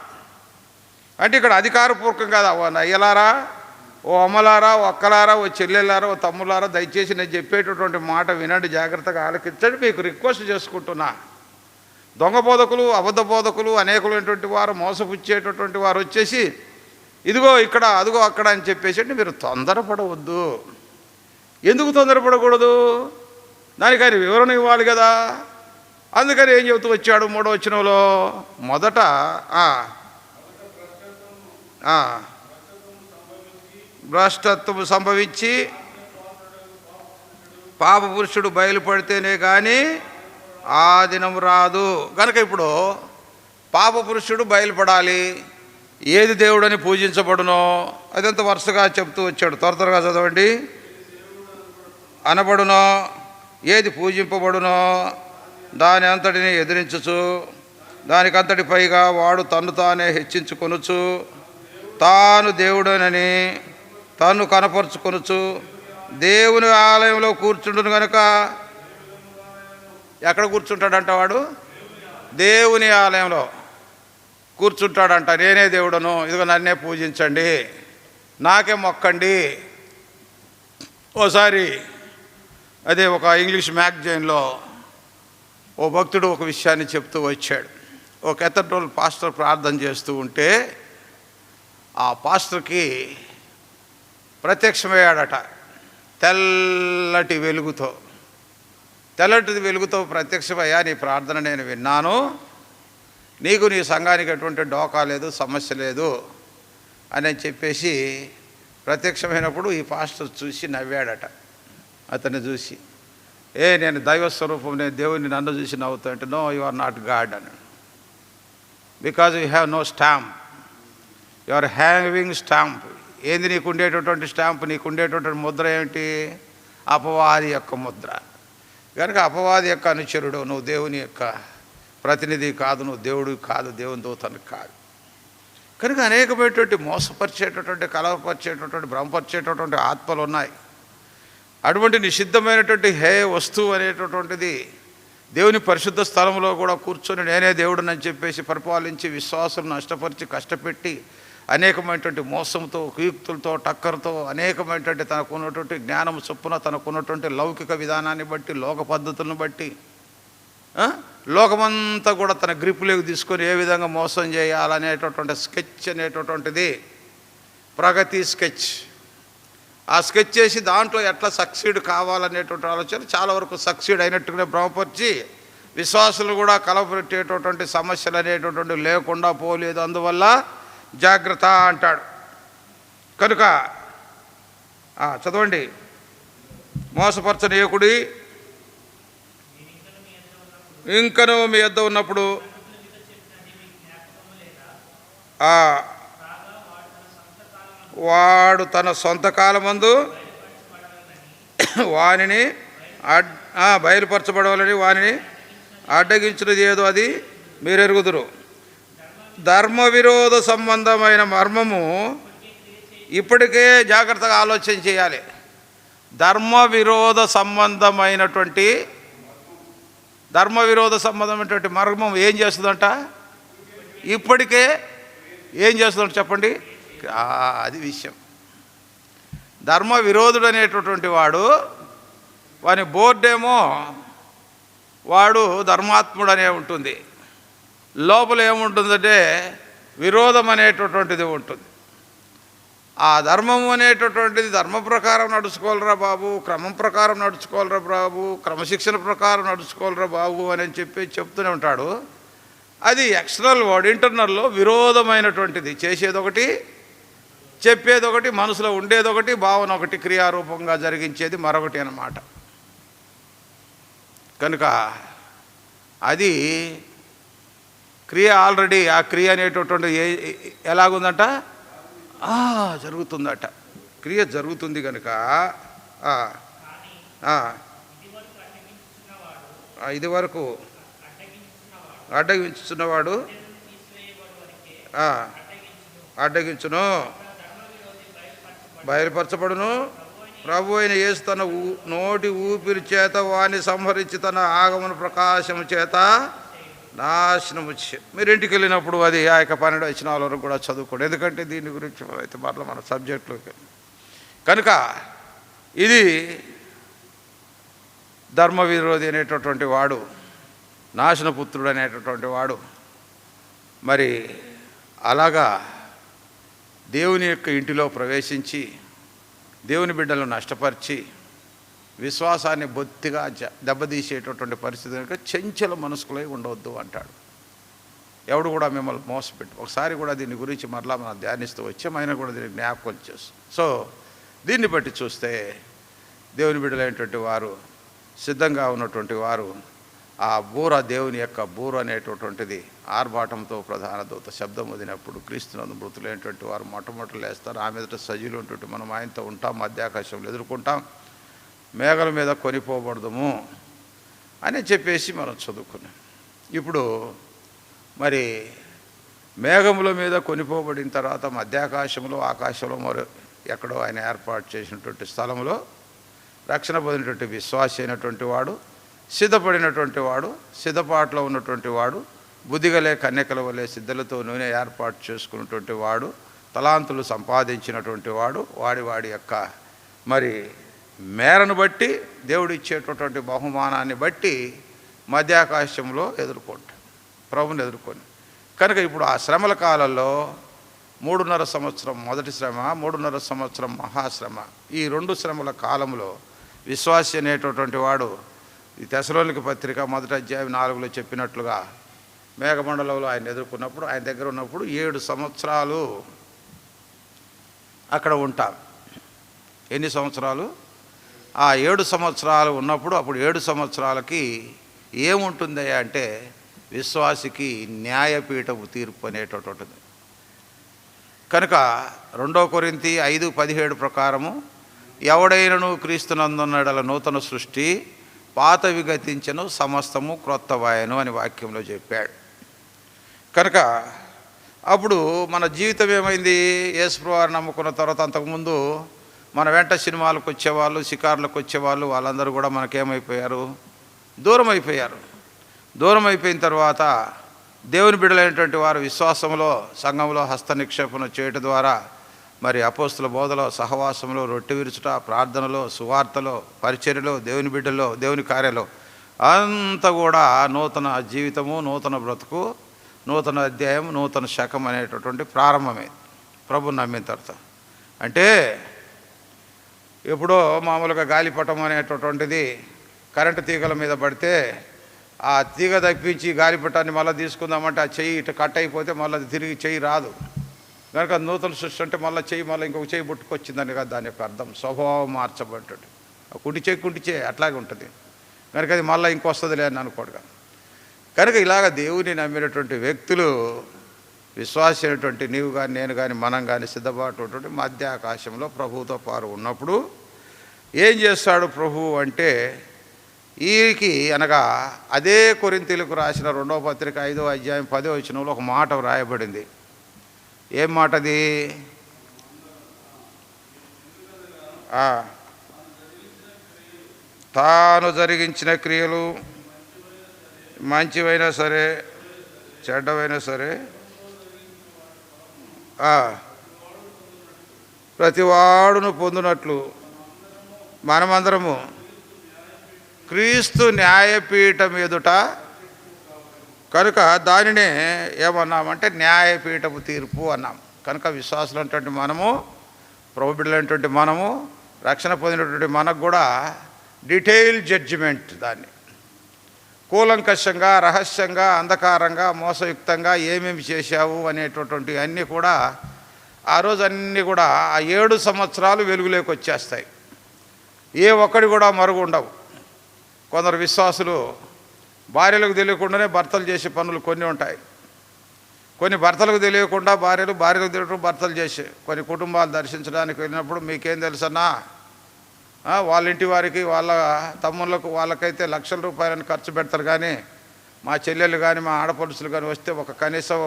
అంటే ఇక్కడ అధికారపూర్వకం కాదు. ఓ అయ్యలారా, ఓ అమ్మలారా, ఓ అక్కలారా, ఓ చెల్లెలారా, ఓ తమ్ములారా, దయచేసి నేను చెప్పేటటువంటి మాట వినండి, జాగ్రత్తగా ఆలకించండి, మీకు రిక్వెస్ట్ చేసుకుంటున్నా. దొంగ బోధకులు, అబద్ధ బోధకులు, అనేకులైనటువంటి వారు, మోసపుచ్చేటటువంటి వారు వచ్చేసి ఇదిగో ఇక్కడ, అదిగో అక్కడ అని చెప్పేసి మీరు తొందరపడవద్దు. ఎందుకు తొందరపడకూడదు? దానికి ఆయన వివరణ ఇవ్వాలి కదా. అందుకని ఏం చెబుతూ వచ్చాడు 3వ వచనంలో? మొదట భ్రష్టత్వం సంభవించి పాప పురుషుడు బయలుపడితేనే కానీ ఆ దినం రాదు. కనుక ఇప్పుడు పాప పురుషుడు బయలుపడాలి. ఏది దేవుడని పూజించబడునో అదంతా వరుసగా చెప్తూ వచ్చాడు. త్వరగా చదవండి. అనబడునో, ఏది పూజింపబడునో దాని అంతటిని ఎదిరించుచు, దానికంతటి పైగా వాడు తన్ను తానే హెచ్చించుకొనుచు, తాను దేవుడనని తన్ను కనపరుచుకొనుచు దేవుని ఆలయంలో కూర్చుండును. కనుక ఎక్కడ కూర్చుంటాడంట వాడు? దేవుని ఆలయంలో కూర్చుంటాడంట. నేనే దేవుడను, ఇదిగో నన్నే పూజించండి, నాకే మొక్కండి. ఓసారి అదే ఒక ఇంగ్లీష్ మ్యాగజైన్లో ఓ భక్తుడు ఒక విషయాన్ని చెప్తూ వచ్చాడు. ఒక కేథడ్రల్ పాస్టర్ ప్రార్థన చేస్తూ ఉంటే ఆ పాస్టర్కి ప్రత్యక్షమయ్యాడట. తెల్లటి వెలుగుతో ప్రత్యక్షమయ్యా, నీ ప్రార్థన నేను విన్నాను, నీకు నీ సంఘానికి ఎటువంటి డోకా లేదు, సమస్య లేదు అని చెప్పేసి ప్రత్యక్షమైనప్పుడు ఈ పాస్టర్ చూసి నవ్వాడట. అతన్ని చూసి, నేను దైవస్వరూపం, నేను దేవుడిని నన్ను చూసి నవ్వుతా అంటే, no, you are not God అని. Because you have no stamp, you are having stamp. ఏంది నీకు ఉండేటటువంటి స్టాంప్? నీకు ఉండేటటువంటి ముద్ర ఏమిటి? అపవాది యొక్క ముద్ర. కనుక అపవాది యొక్క అనుచరుడు, నువ్వు దేవుని యొక్క ప్రతినిధి కాదు, నువ్వు దేవుడు కాదు, దేవుని దూతను కాదు. కనుక అనేకమైనటువంటి మోసపరిచేటటువంటి, కలవపరిచేటటువంటి, భ్రమపరిచేటటువంటి ఆత్మలు ఉన్నాయి. అటువంటి నిషిద్ధమైనటువంటి వస్తువు అనేటటువంటిది దేవుని పరిశుద్ధ స్థలంలో కూడా కూర్చొని నేనే దేవుడిని చెప్పేసి పరిపాలించి విశ్వాసులను నష్టపరిచి కష్టపెట్టి అనేకమైనటువంటి మోసంతో, కుయుక్తులతో, టక్కర్తో, అనేకమైనటువంటి తనకున్నటువంటి జ్ఞానం చొప్పున, తనకున్నటువంటి లౌకిక విధానాన్ని బట్టి, లోక పద్ధతులను బట్టి, లోకమంతా కూడా తన గ్రిప్పులోకి తీసుకొని ఏ విధంగా మోసం చేయాలనేటటువంటి స్కెచ్ అనేటటువంటిది ప్రగతి స్కెచ్. ఆ స్కెచ్ చేసి దాంట్లో ఎట్లా సక్సీడ్ కావాలనేటువంటి ఆలోచన చాలా వరకు సక్సీడ్ అయినట్టుగానే భ్రమపరిచి విశ్వాసులు కూడా కలవపెట్టేటటువంటి సమస్యలు అనేటటువంటి లేకుండా పోలేదు. అందువల్ల జాగ్రత్త అంటాడు. కనుక చదవండి. మోసపరచనీయకుడి, ఇంకనూ మీ యొద్ద ఉన్నప్పుడు వాడు తన సొంత కాలమందు వానిని బయలుపరచబడవాలని వానిని అడ్డగించినది ఏదో అది మీరెరుగుదురు. ధర్మ విరోధ సంబంధమైన మర్మము ఇప్పటికే జాగ్రత్తగా ఆలోచన చేయాలి. ధర్మ విరోధ సంబంధమైనటువంటి మర్మం ఏం చేస్తుందంట? ఇప్పటికే ఏం చేస్తుందంట చెప్పండి. అది విషయం. ధర్మ విరోధుడు అనేటటువంటి వాని బోర్డేమో వాడు ధర్మాత్ముడు అనే ఉంటుంది, లోపల ఏముంటుందంటే విరోధం అనేటటువంటిది ఉంటుంది. ఆ ధర్మం అనేటటువంటిది ధర్మ ప్రకారం నడుచుకోవాలరా బాబు, క్రమం ప్రకారం నడుచుకోవాలరా బాబు, క్రమశిక్షణ ప్రకారం నడుచుకోవాలరా బాబు అని చెప్తూనే ఉంటాడు. అది ఎక్స్టర్నల్ వర్డ్. ఇంటర్నల్లో విరోధమైనటువంటిది. చేసేదొకటి, చెప్పేదొకటి, మనసులో ఉండేదొకటి, భావన ఒకటి, క్రియారూపంగా జరిగించేది మరొకటి అన్నమాట. కనుక అది క్రియ ఆల్రెడీ, ఆ క్రియ అనేటటువంటి ఎలాగుందంట? జరుగుతుందట. క్రియ జరుగుతుంది కనుక ఇది వరకు అడ్డగించున్నవాడు అడ్డగించును, బయలుపరచబడును. ప్రభు అయిన యేసు తన నోటి ఊపిరి చేత వాని సంహరించి తన ఆగమన ప్రకాశము చేత నాశనం వచ్చి మీరు ఇంటికి వెళ్ళినప్పుడు అది ఆ యొక్క 12 వచనాల వరకు కూడా చదువుకోండి. ఎందుకంటే దీని గురించి అయితే మరలా మన సబ్జెక్టులోకి కనుక ఇది ధర్మ విరోధి అనేటటువంటి వాడు, నాశనపుత్రుడు అనేటటువంటి వాడు మరి అలాగా దేవుని యొక్క ఇంటిలో ప్రవేశించి దేవుని బిడ్డలను నష్టపరిచి విశ్వాసాన్ని బొత్తిగా దెబ్బతీసేటటువంటి పరిస్థితి కనుక చంచల మనస్కులై ఉండవద్దు అంటాడు. ఎవడు కూడా మిమ్మల్ని మోసపెట్టు. ఒకసారి కూడా దీని గురించి మరలా మనం ధ్యానిస్తూ వచ్చామైనా కూడా దీన్ని జ్ఞాపకం చేస్తాం. సో దీన్ని బట్టి చూస్తే దేవుని బిడ్డలైనటువంటి వారు సిద్ధంగా ఉన్నటువంటి వారు ఆ బూర, దేవుని యొక్క బూర అనేటటువంటిది ఆర్భాటంతో ప్రధాన దూత శబ్దం వదినప్పుడు క్రీస్తునందు మృతులైనటువంటి వారు మొట్టమొదటి లేస్తారు. ఆ మీదట సజీవులు ఉన్నటువంటి మనం ఆయనతో ఉంటాం, మధ్యాకాశంలో ఎదుర్కొంటాం, మేఘల మీద కొనిపోబడదుము అని చెప్పేసి మనం చదువుకున్నాం. ఇప్పుడు మరి మేఘముల మీద కొనిపోబడిన తర్వాత మధ్యాకాశంలో, ఆకాశంలో మరి ఎక్కడో ఆయన ఏర్పాటు చేసినటువంటి స్థలంలో రక్షణ పొందినటువంటి విశ్వాసి అయినటువంటి వాడు, సిద్ధపడినటువంటి వాడు, సిద్ధపాటులో ఉన్నటువంటి వాడు, బుద్ధిగలే కన్యకల వలె సిద్ధలతో నూనె ఏర్పాటు చేసుకున్నటువంటి వాడు, తలాంతులు సంపాదించినటువంటి వాడు, వాడి యొక్క మరి మేరను బట్టి దేవుడు ఇచ్చేటటువంటి బహుమానాన్ని బట్టి మధ్యాకాశంలో ఎదుర్కొంటాడు, ప్రభుని ఎదుర్కొని. కనుక ఇప్పుడు ఆ శ్రమల కాలంలో 3.5 సంవత్సరం మొదటి శ్రమ, 3.5 సంవత్సరం మహాశ్రమ, ఈ 2 శ్రమల కాలంలో విశ్వాసి అనేటటువంటి వాడు ఈ తెసలోనిక పత్రిక 1వ అధ్యాయం 4లో చెప్పినట్లుగా మేఘమండలంలో ఆయన ఎదుర్కొన్నప్పుడు, ఆయన దగ్గర ఉన్నప్పుడు 7 సంవత్సరాలు అక్కడ ఉంటాం. ఎన్ని సంవత్సరాలు? ఆ 7 సంవత్సరాలు ఉన్నప్పుడు అప్పుడు 7 సంవత్సరాలకి ఏముంటుంది అంటే విశ్వాసికి న్యాయపీఠపు తీర్పు అనేటటువంటిది. కనుక 2 కొరింథీ 5:17 ప్రకారము ఎవడైనను క్రీస్తునందున్నడల నూతన సృష్టి, పాతవి గతించెను, సమస్తము క్రొత్తవాయను అని వాక్యంలో చెప్పాడు. కనుక అప్పుడు మన జీవితం ఏమైంది? యేసుప్రభువారిని నమ్ముకున్న తర్వాత అంతకుముందు మన వెంట సినిమాలకు వచ్చేవాళ్ళు, షికార్లకు వచ్చేవాళ్ళు, వాళ్ళందరూ కూడా మనకేమైపోయారు? దూరం అయిపోయారు. దూరం అయిపోయిన తర్వాత దేవుని బిడ్డలైనటువంటి వారు విశ్వాసంలో, సంఘంలో హస్త నిక్షేపణ చేయటం ద్వారా మరి అపోస్తుల బోధలో, సహవాసంలో, రొట్టె విరుచుట, ప్రార్థనలో, సువార్తలో, పరిచర్యలో, దేవుని బిడ్డలో, దేవుని కార్యలో అంతా కూడా నూతన జీవితము, నూతన బ్రతుకు, నూతన అధ్యాయం, నూతన శకం అనేటటువంటి ప్రారంభమైంది ప్రభుని నమ్మిన తర్వాత. అంటే ఎప్పుడో మామూలుగా గాలిపటం అనేటటువంటిది కరెంటు తీగల మీద పడితే ఆ తీగ తప్పించి గాలిపటాన్ని మళ్ళీ తీసుకుందామంటే ఆ చెయ్యి ఇటు కట్ అయిపోతే మళ్ళీ తిరిగి చెయ్యి రాదు. కనుక నూతన సృష్టి అంటే మళ్ళీ చెయ్యి, మళ్ళీ ఇంకొక చెయ్యి పుట్టుకొచ్చిందని కదా దాని యొక్క అర్థం. స్వభావం మార్చబడ్డాడు. కుంటి చెయ్యి అట్లాగే ఉంటుంది. కనుక అది మళ్ళీ ఇంకొస్తుందిలే అని అనుకోడుగా. కనుక ఇలాగ దేవుని నమ్మినటువంటి వ్యక్తులు, విశ్వాసి అయినటువంటి నీవు కానీ, నేను కానీ, మనం కానీ సిద్ధపడేటువంటి మధ్యాకాశంలో ప్రభువుతో పాటు ఉన్నప్పుడు ఏం చేస్తాడు ప్రభువు అంటే, ఈకి అనగా అదే కొరింథీయులకు రాసిన 2వ పత్రిక 5వ అధ్యాయం 10వ వచనంలో ఒక మాట వ్రాయబడింది. ఏం మాటది? తాను జరిగించిన క్రియలు మంచివైనా సరే, చెడ్డవైనా సరే, ప్రతివాడును పొందినట్లు మనమందరము క్రీస్తు న్యాయపీఠం ఎదుట, కనుక దానినే ఏమన్నామంటే న్యాయపీఠపు తీర్పు అన్నాం. కనుక విశ్వాసులు అనేటువంటి మనము, ప్రభు బిడ్డలైనటువంటి మనము, రక్షణ పొందినటువంటి మనకు కూడా డీటెయిల్ జడ్జిమెంట్, దాన్ని కూలంకషంగా, రహస్యంగా, అంధకారంగా, మోసయుక్తంగా ఏమేమి చేశావు అనేటటువంటి అన్నీ కూడా ఆ రోజు అన్నీ కూడా ఆ 7 సంవత్సరాలు వెలుగులోకి వచ్చేస్తాయి. ఏ ఒక్కడి కూడా మరుగు ఉండవు. కొందరు విశ్వాసులు భార్యలకు తెలియకుండానే భర్తలు చేసే పనులు కొన్ని ఉంటాయి. కొన్ని భర్తలకు తెలియకుండా భార్యలకు తెలియకుండా భర్తలు చేసే కొన్ని కుటుంబాలు దర్శించడానికి వెళ్ళినప్పుడు మీకేం తెలుసన్నా, వాళ్ళ ఇంటి వారికి, వాళ్ళ తమ్ముళ్ళకు, వాళ్ళకైతే లక్షల రూపాయలను ఖర్చు పెడతారు. కానీ మా చెల్లెలు కానీ, మా ఆడపడుచులు కానీ వస్తే కనీసం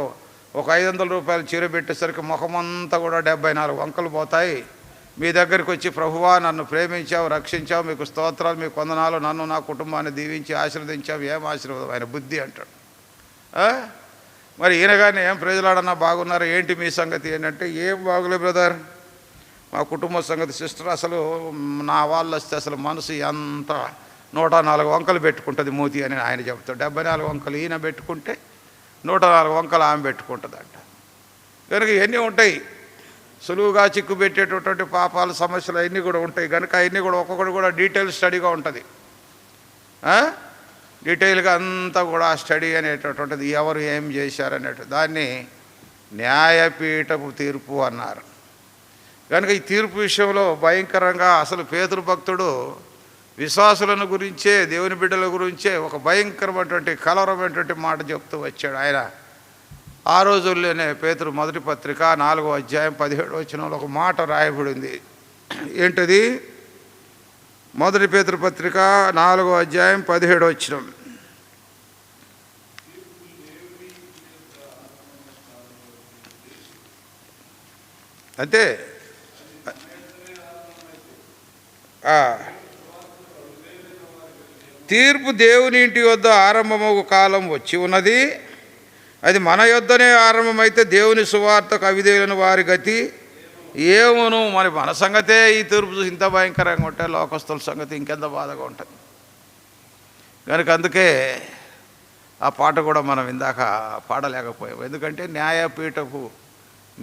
ఒక 500 రూపాయలు చీర పెట్టేసరికి ముఖమంతా కూడా 74 వంకలు పోతాయి. మీ దగ్గరికి వచ్చి ప్రభువా నన్ను ప్రేమించావు, రక్షించావు, మీకు స్తోత్రాలు, మీకు వందనాలు, నన్ను నా కుటుంబాన్ని దీవించి ఆశీర్వదించావు. ఏం ఆశీర్వాదం? ఆయన బుద్ధి అంటాడు. ఆ? మరి ఈయన కానీ ఏం ప్రజలాడన్నా బాగున్నారు, ఏంటి మీ సంగతి ఏంటంటే, ఏం బాగులే బ్రదర్, మా కుటుంబ సంగతి సిస్టర్, అసలు నా వాళ్ళు వస్తే అసలు మనసు ఎంత 104 వంకలు పెట్టుకుంటుంది మూతి అని ఆయన చెప్తాడు. 74 వంకలు ఈయన పెట్టుకుంటే 104 వంకలు ఆమె పెట్టుకుంటుందంట. కనుక ఇవన్నీ ఉంటాయి, సులువుగా చిక్కు పెట్టేటటువంటి పాపాలు సమస్యలు అవన్నీ కూడా ఉంటాయి. కనుక అవన్నీ కూడా ఒక్కొక్కటి కూడా డీటెయిల్ స్టడీగా ఉంటుంది. డీటెయిల్గా అంతా కూడా స్టడీ అనేటటువంటిది, ఎవరు ఏం చేశారనేటు దాన్ని న్యాయపీఠపు తీర్పు అన్నారు. కనుక ఈ తీర్పు విషయంలో భయంకరంగా అసలు పేతురు భక్తుడు విశ్వాసులను గురించే, దేవుని బిడ్డల గురించే ఒక భయంకరమైనటువంటి కలవరమైనటువంటి మాట చెప్తూ వచ్చాడు. ఆయన ఆ రోజుల్లోనే పేతురు మొదటి పత్రిక 4వ అధ్యాయం 17వ వచనంలో ఒక మాట రాయబడింది. ఏంటది? మొదటి పేతురు పత్రిక 4వ అధ్యాయం 17వ వచనం. అంతే. తీర్పు దేవుని ఇంటి వద్ద ఆరంభమగు కాలం వచ్చి ఉన్నది, అది మన యొద్దనే ఆరంభమైతే దేవుని సువార్తకు అవిధేయులైన వారి గతి ఏమోను. మరి మన సంగతే ఈ తీర్పు చూసి ఇంత భయంకరంగా ఉంటే లోకస్తుల సంగతి ఇంకెంత బాధగా ఉంటుంది. కనుక అందుకే ఆ పాట కూడా మనం ఇందాక పాడలేకపోయాం. ఎందుకంటే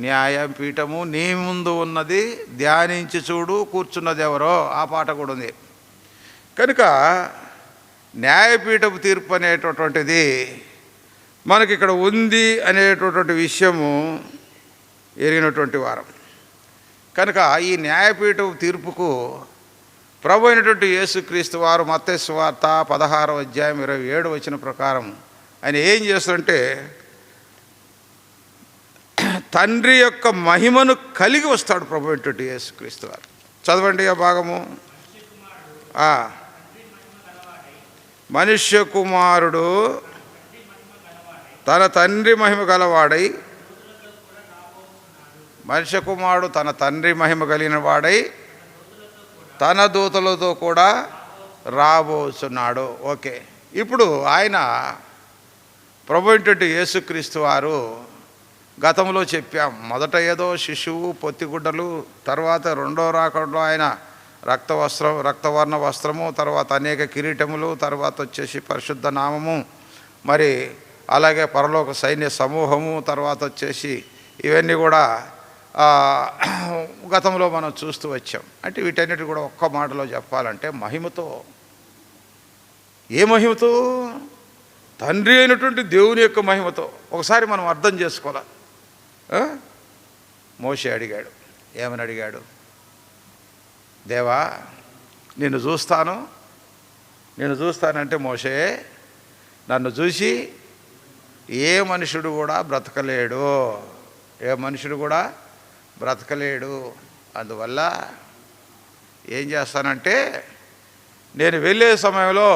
న్యాయపీఠము నీ ముందు ఉన్నది, ధ్యానించి చూడు కూర్చున్నది ఎవరో, ఆ పాట కూడా ఉంది. కనుక న్యాయపీఠపు తీర్పు అనేటటువంటిది మనకి ఇక్కడ ఉంది అనేటటువంటి విషయము ఎరిగినటువంటి వారం. కనుక ఈ న్యాయపీఠపు తీర్పుకు ప్రభు అయినటువంటి యేసుక్రీస్తు వారు మత్తయి సువార్త 16వ అధ్యాయం 27వ వచనం ప్రకారం ఆయన ఏం చేస్తారంటే, తండ్రి యొక్క మహిమను కలిగి వస్తాడు ప్రభు అయినటువంటి యేసుక్రీస్తు వారు. చదవండి ఆ భాగము. మనుష్య కుమారుడు తన తండ్రి మహిమ గలవాడై, మనుష్య కుమారుడు తన తండ్రి మహిమ కలిగిన వాడై తన దూతలతో కూడా రాబోతున్నాడు. ఓకే, ఇప్పుడు ఆయన ప్రభు అయినటువంటి యేసుక్రీస్తు వారు గతంలో చెప్పాం, మొదట ఏదో శిశువు పొత్తిగుడ్డలు, తర్వాత రెండో రాకడలో ఆయన రక్తవర్ణ వస్త్రము, తర్వాత అనేక కిరీటములు, తర్వాత వచ్చేసి పరిశుద్ధ నామము, మరి అలాగే పరలోక సైన్య సమూహము, తర్వాత వచ్చేసి ఇవన్నీ కూడా గతంలో మనం చూస్తూ వచ్చాం. అంటే వీటన్నిటి కూడా ఒక్క మాటలో చెప్పాలంటే మహిమతో. ఏ మహిమతో? తండ్రి అయినటువంటి దేవుని యొక్క మహిమతో. ఒకసారి మనం అర్థం చేసుకోవాలి. మోషే అడిగాడు, ఏమని అడిగాడు? దేవా నేను చూస్తానంటే మోషే నన్ను చూసి ఏ మనుషుడు కూడా బ్రతకలేడు. అందువల్ల ఏం చేస్తానంటే, నేను వెళ్ళే సమయంలో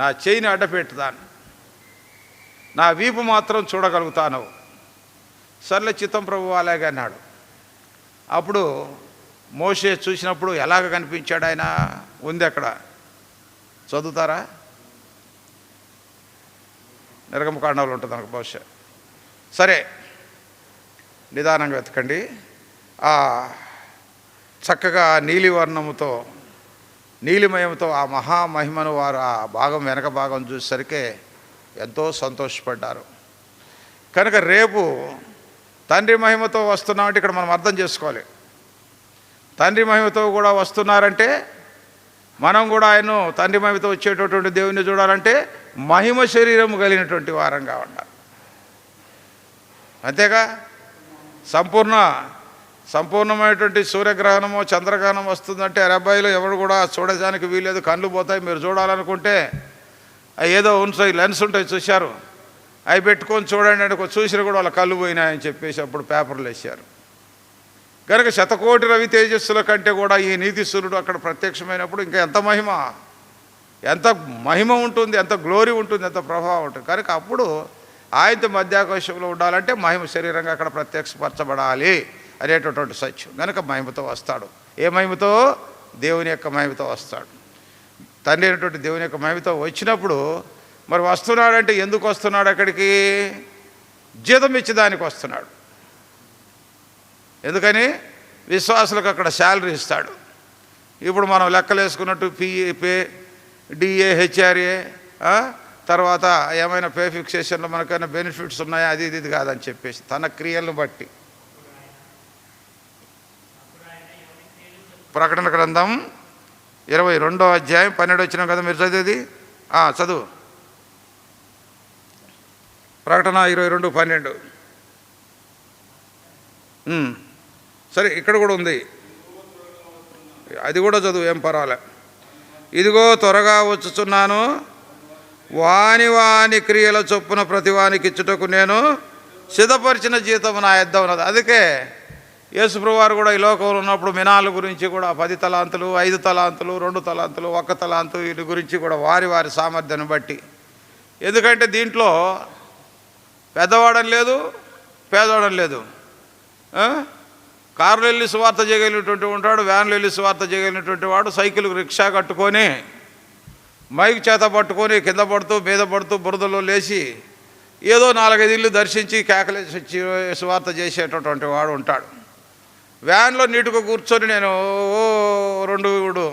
నా చేయిని అడ్డపెట్టుతాను, నా వీపు మాత్రం చూడగలుగుతాను. సర్లే చిత్తం ప్రభు అలాగే అన్నాడు. అప్పుడు మోషే చూసినప్పుడు ఎలాగ కనిపించాడు ఆయన? ఉంది అక్కడ, చదువుతారా? నిర్గమకాండంలో ఉంటుంది మనకు బహుశా. సరే, నిదానంగా వెతకండి. చక్కగా నీలిమయంతో ఆ మహామహిమను వారు ఆ భాగం వెనక భాగం చూసేసరికి ఎంతో సంతోషపడ్డారు. కనుక రేపు తండ్రి మహిమతో వస్తున్నామంటే ఇక్కడ మనం అర్థం చేసుకోవాలి. తండ్రి మహిమతో కూడా వస్తున్నారంటే మనం కూడా ఆయన్ను తండ్రి మహిమతో వచ్చేటటువంటి దేవుని చూడాలంటే మహిమ శరీరం కలిగినటువంటి వారంగా ఉండాలి. అంతేగా? సంపూర్ణమైనటువంటి సూర్యగ్రహణమో చంద్రగ్రహణం వస్తుందంటే అబ్బాయిలో ఎవరు కూడా చూడడానికి వీలేదు, కళ్ళు పోతాయి. మీరు చూడాలనుకుంటే ఏదో ఉంటాయి, లెన్స్ ఉంటాయి, చూశారు, అవి పెట్టుకొని చూడండి అంటే చూసినా కూడా వాళ్ళ కళ్ళు పోయినాయని చెప్పేసి అప్పుడు పేపర్లు వేశారు. కనుక 100,000,000 రవి తేజస్సుల కంటే కూడా ఈ నీతి సూర్యుడు అక్కడ ప్రత్యక్షమైనప్పుడు ఇంకా ఎంత మహిమ ఉంటుంది, ఎంత గ్లోరీ ఉంటుంది, ఎంత ప్రభావం ఉంటుంది. కనుక అప్పుడు ఆయనతో మధ్యాకాశంలో ఉండాలంటే మహిమ శరీరంగా అక్కడ ప్రత్యక్షపరచబడాలి అనేటటువంటి సత్యం. కనుక మహిమతో వస్తాడు. ఏ మహిమతో? దేవుని యొక్క మహిమతో వస్తాడు. తండ్రి అయినటువంటి దేవుని యొక్క మహిమతో వచ్చినప్పుడు మరి వస్తున్నాడంటే ఎందుకు వస్తున్నాడు? అక్కడికి జీతం ఇచ్చేదానికి వస్తున్నాడు. ఎందుకని? విశ్వాసులకు అక్కడ శాలరీ ఇస్తాడు. ఇప్పుడు మనం లెక్కలు వేసుకున్నట్టు పే డిఏ హెచ్ఆర్ఏ తర్వాత ఏమైనా పే ఫిక్సేషన్లో మనకైనా బెనిఫిట్స్ ఉన్నాయా, అది ఇది కాదని చెప్పేసి తన క్రియలను బట్టి. ప్రకటన గ్రంథం 22వ అధ్యాయం 12 వచ్చినాం కదా, మీరు చదివేది చదువు. ప్రకటన 22:12. సరే, ఇక్కడ కూడా ఉంది, అది కూడా చదువు, ఏం పర్వాలే. ఇదిగో త్వరగా వచ్చుచున్నాను, వాని వాని క్రియల చొప్పున ప్రతి వానికి ఇచ్చుటకు నేను సిద్ధపరిచిన జీతం నా యొద్ద ఉన్నది. అందుకే యేసుప్రభువు వారు కూడా ఈ లోకంలో ఉన్నప్పుడు మినాల గురించి కూడా 10 తలాంతులు, 5 తలాంతులు, 2 తలాంతులు, 1 తలాంతు, వీటి గురించి కూడా వారి వారి సామర్థ్యాన్ని బట్టి. ఎందుకంటే దీంట్లో పెద్దవాడని లేదు, పేదవాడని లేదు. కారులో వెళ్ళి సువార్త చేయగలిగినటువంటి ఉంటాడు, వ్యాన్లో వెళ్ళి సువార్త చేయగలిగినటువంటి వాడు, సైకిల్ రిక్షా కట్టుకొని మైక్ చేత పట్టుకొని కింద పడుతూ మీద పడుతూ బురదలో లేచి ఏదో 4-5 ఇళ్ళు దర్శించి కేకలేసి సువార్త చేసేటటువంటి వాడు ఉంటాడు. వ్యాన్లో నీటుగా కూర్చొని నేను 2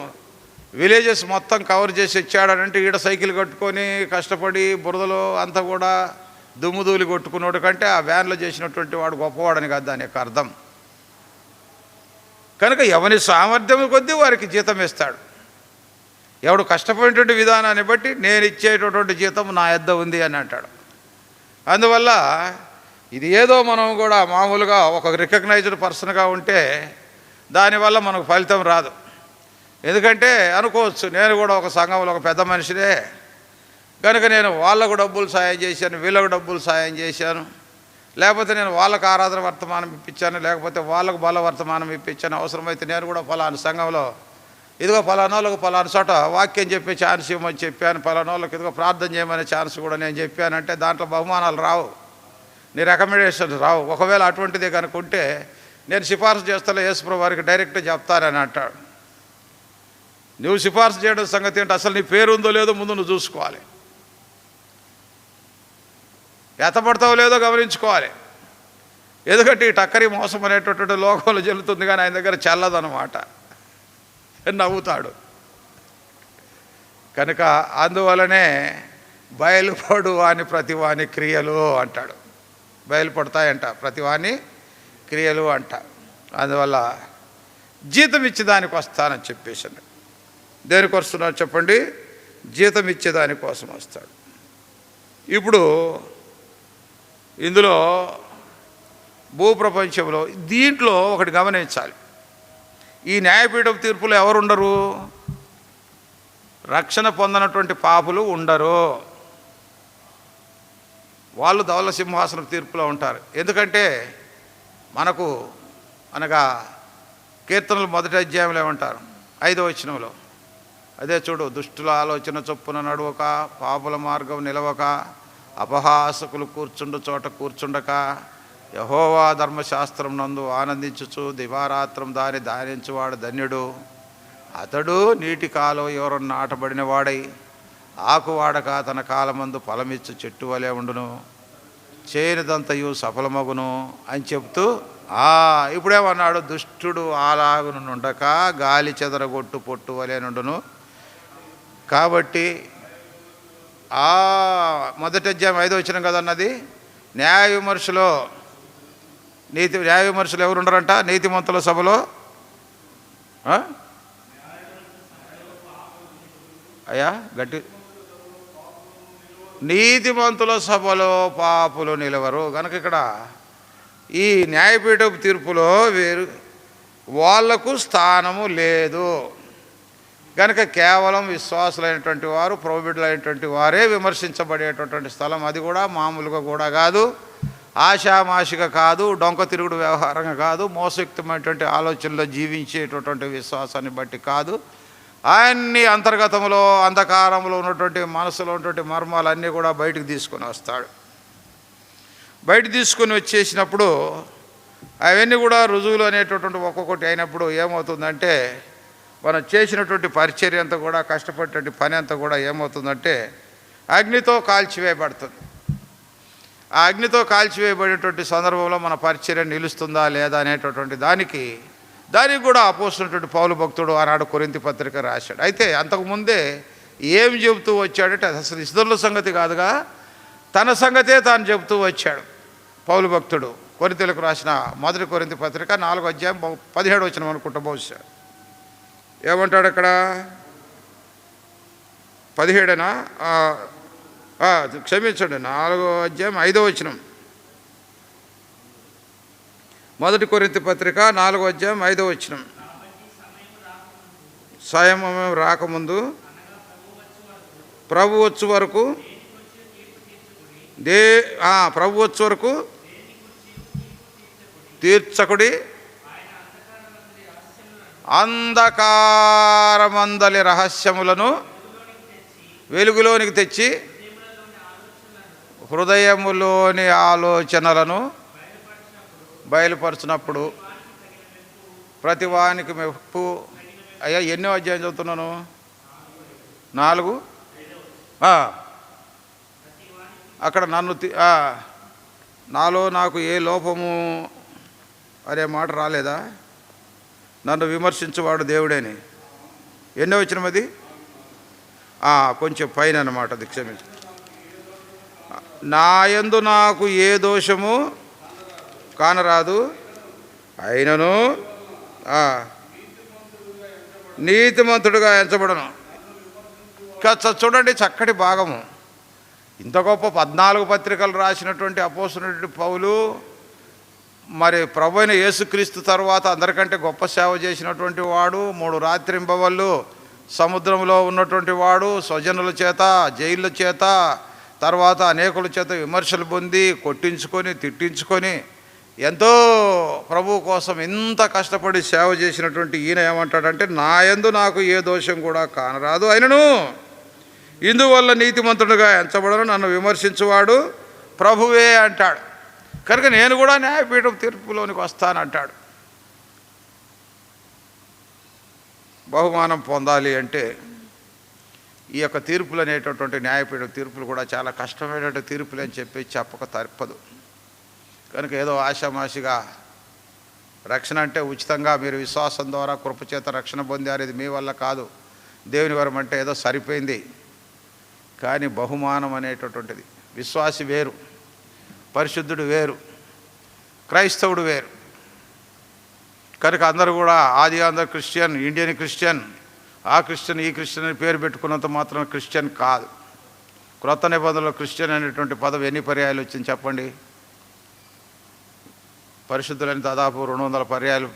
విలేజెస్ మొత్తం కవర్ చేసి వచ్చాడనంటే ఈడ సైకిల్ కట్టుకొని కష్టపడి బురదలో అంతా కూడా దుమ్ముదూలి కొట్టుకున్నాడు కంటే ఆ వ్యాన్లో చేసినటువంటి వాడు గొప్పవాడని కాదు దాని యొక్క అర్థం. కనుక ఎవరి సామర్థ్యం కొద్దీ వారికి జీతం ఇస్తాడు. ఎవడు కష్టపడినటువంటి విధానాన్ని బట్టి నేను ఇచ్చేటటువంటి జీతం నా యొద్ద ఉంది అని అంటాడు. అందువల్ల ఇది ఏదో మనం కూడా మామూలుగా ఒక రికగ్నైజ్డ్ పర్సన్గా ఉంటే దానివల్ల మనకు ఫలితం రాదు. ఎందుకంటే అనుకోవచ్చు, నేను కూడా ఒక సంఘంలో ఒక పెద్ద మనిషినే కనుక నేను వాళ్ళకు డబ్బులు సాయం చేశాను, వీళ్ళకు డబ్బులు సాయం చేశాను, లేకపోతే నేను వాళ్ళకు ఆరాధన వర్తమానం ఇప్పించాను, లేకపోతే వాళ్ళకు బల వర్తమానం ఇప్పించాను, అవసరమైతే నేను కూడా ఫలానా సంఘంలో ఇదిగో ఫలానోళ్ళకు ఫలానా చోట వాక్యం చెప్పే ఛాన్స్ ఇవ్వమని చెప్పాను, ఫలానోళ్ళకి ఇదిగో ప్రార్థన చేయమనే ఛాన్స్ కూడా నేను చెప్పానంటే దాంట్లో బహుమానాలు రావు, నీ రికమెండేషన్స్ రావు. ఒకవేళ అటువంటిదే కనుక ఉంటే నేను సిఫార్సు చేస్తాను, యేసుప్రభువు వారికి డైరెక్ట్గా చెప్తానని అంటాడు. నువ్వు సిఫార్సు చేయడం సంగతి ఏంటి? అసలు నీ పేరు ఉందో లేదో ముందు నువ్వు చూసుకోవాలి, ఎత్తపడతావో లేదో గమనించుకోవాలి. ఎందుకంటే ఈ టక్కరి మోసం అనేటటువంటి లోకంలో జరుగుతుంది, కానీ ఆయన దగ్గర చల్లదనమాట, నవ్వుతాడు. కనుక అందువలనే బయలుపడు వాని ప్రతివాని క్రియలు అంటాడు. బయలుపడతాయంట ప్రతివాని క్రియలు అంట. అందువల్ల జీతం ఇచ్చేదానికి వస్తానని చెప్పేసాను. దేనికి వస్తున్నాడు చెప్పండి? జీతం ఇచ్చేదానికోసం వస్తాడు. ఇప్పుడు ఇందులో భూప్రపంచంలో దీంట్లో ఒకటి గమనించాలి. ఈ న్యాయపీఠం తీర్పులో ఎవరు ఉండరు? రక్షణ పొందనటువంటి పాపులు ఉండరు. వాళ్ళు ధవళ సింహాసనం తీర్పులో ఉంటారు. ఎందుకంటే మనకు అనగా కీర్తనలు 1వ అధ్యాయంలో ఏమంటారు? 5వ వచనంలో అదే చూడు, దుష్టుల ఆలోచన చొప్పున నడవక, పాపుల మార్గం నిలవక, అపహాసకులు కూర్చుండు చోట కూర్చుండక, యెహోవా ధర్మశాస్త్రం నందు ఆనందించుచు దివారాత్రం దాని ధ్యానించువాడు ధన్యుడు. అతడు నీటి కాలువ ఎవరన్నా నాటబడిన వాడై ఆకు వాడక తన కాలమందు ఫలమిచ్చు చెట్టు వలె ఉండును, చేయనిదంతయు సఫలమగును అని చెప్తూ ఇప్పుడేమన్నాడు? దుష్టుడు అలాగును నుండక గాలి చెదరగొట్టు పొట్టు వలె నుండును. కాబట్టి 1వ అధ్యాయం 5వ వచనం కదన్నది. న్యాయ విమర్శలో న్యాయ విమర్శలు ఎవరు ఉండరంట? నీతిమంతుల సభలో అయ్యా గట్టి, నీతిమంతుల సభలో పాపులు నిలవరు. కనుక ఇక్కడ ఈ న్యాయపీఠపు తీర్పులో వాళ్లకు స్థానము లేదు. కనుక కేవలం విశ్వాసులైనటువంటి వారు, ప్రభుబిడ్డలైనటువంటి వారే విమర్శించబడేటటువంటి స్థలం. అది కూడా మామూలుగా కూడా కాదు, ఆషామాషిగా కాదు, డొంక తిరుగుడు వ్యవహారంగా కాదు, మోసయుక్తమైనటువంటి ఆలోచనలో జీవించేటటువంటి విశ్వాసాన్ని బట్టి కాదు. ఆయన్ని అంతర్గతంలో అంధకారంలో ఉన్నటువంటి మనసులో ఉన్నటువంటి మర్మాలన్నీ కూడా బయటకు తీసుకొని వస్తాడు. బయట తీసుకొని వచ్చేసినప్పుడు అవన్నీ కూడా రుజువులు అనేటటువంటి ఒక్కొక్కటి అయినప్పుడు ఏమవుతుందంటే, మనం చేసినటువంటి పరిచర్య అంతా కూడా, కష్టపడేటువంటి పని అంతా కూడా ఏమవుతుందంటే అగ్నితో కాల్చివేయబడుతుంది. ఆ అగ్నితో కాల్చివేయబడేటువంటి సందర్భంలో మన పరిచర్య నిలుస్తుందా లేదా అనేటటువంటి దానికి కూడా అపోస్తున్నటువంటి పౌలు భక్తుడు ఆనాడు కొరింథీ పత్రిక రాశాడు. అయితే అంతకుముందే ఏం చెబుతూ వచ్చాడంటే అసలు ఇతరుల సంగతి కాదుగా, తన సంగతే తాను చెబుతూ వచ్చాడు పౌలు భక్తుడు. కొరింథీలకు రాసిన 1 కొరింథీ పత్రిక 4వ అధ్యాయం 17వ వచనం అనుకుంటా బహుశా. ఏమంటాడు అక్కడ? 17 క్షమించండి, 4వ అధ్యాయం 5వ వచనం. 1 కొరింథీ పత్రిక 4వ అధ్యాయం 5వ వచనం. సమయం రాకముందు ప్రభు వచ్చు వరకు ప్రభు వచ్చు వరకు తీర్చకుడి, అంధకారమందలి రహస్యములను వెలుగులోనికి తెచ్చి హృదయములోని ఆలోచనలను బయలుపరచినప్పుడు ప్రతివానికి మెప్పు. అయ్యా ఎన్నో అధ్యాయం చదువుతున్నాను? 4. అక్కడ నాలో నాకు ఏ లోపము అనే మాట రాలేదా? నన్ను విమర్శించేవాడు దేవుడేని. ఎన్నో వచ్చిన అది కొంచెం పైన అన్నమాట, అది క్షమించు. నా యందు నాకు ఏ దోషము కానరాదు, అయినను నీతిమంతుడుగా ఎంచబడను. చూడండి చక్కటి భాగము. ఇంత గొప్ప 14 పత్రికలు రాసినటువంటి అపోస్తలుడైన పౌలు మరి ప్రభు అయిన యేసుక్రీస్తు తర్వాత అందరికంటే గొప్ప సేవ చేసినటువంటి వాడు, 3 రాత్రింబవళ్ళు సముద్రంలో ఉన్నటువంటి వాడు, స్వజనుల చేత జైళ్ళ చేత తర్వాత అనేకుల చేత విమర్శలు పొంది కొట్టించుకొని తిట్టించుకొని ఎంతో ప్రభు కోసం ఇంత కష్టపడి సేవ చేసినటువంటి ఈయన ఏమంటాడంటే, నా యందు నాకు ఏ దోషం కూడా కానరాదు, అయినను ఇందువల్ల నీతిమంతుడుగా ఎంచబడను, నన్ను విమర్శించువాడు ప్రభువే అంటాడు. కనుక నేను కూడా న్యాయపీఠం తీర్పులోనికి వస్తానంటాడు. బహుమానం పొందాలి అంటే ఈ యొక్క తీర్పులు అనేటటువంటి న్యాయపీఠం తీర్పులు కూడా చాలా కష్టమైనటువంటి తీర్పులు అని చెప్పక తప్పదు. కనుక ఏదో ఆషామాషిగా రక్షణ అంటే ఉచితంగా మీరు విశ్వాసం ద్వారా కృపచేత రక్షణ పొందారు, ఇది మీ వల్ల కాదు, దేవుని వరం అంటే ఏదో సరిపోయింది. కానీ బహుమానం అనేటటువంటిది, విశ్వాసి వేరు, పరిశుద్ధుడు వేరు, క్రైస్తవుడు వేరు. కనుక అందరూ కూడా అందరూ క్రిస్టియన్, ఇండియన్ క్రిస్టియన్, ఆ క్రిస్టియన్ ఈ క్రిస్టియన్ అని పేరు పెట్టుకున్నంత మాత్రం క్రిస్టియన్ కాదు. క్రొత్త నిబంధనలో క్రిస్టియన్ అనేటువంటి పదం ఎన్ని పర్యాయాలు వచ్చింది చెప్పండి? పరిశుద్ధులని దాదాపు 200 పర్యాయాలు,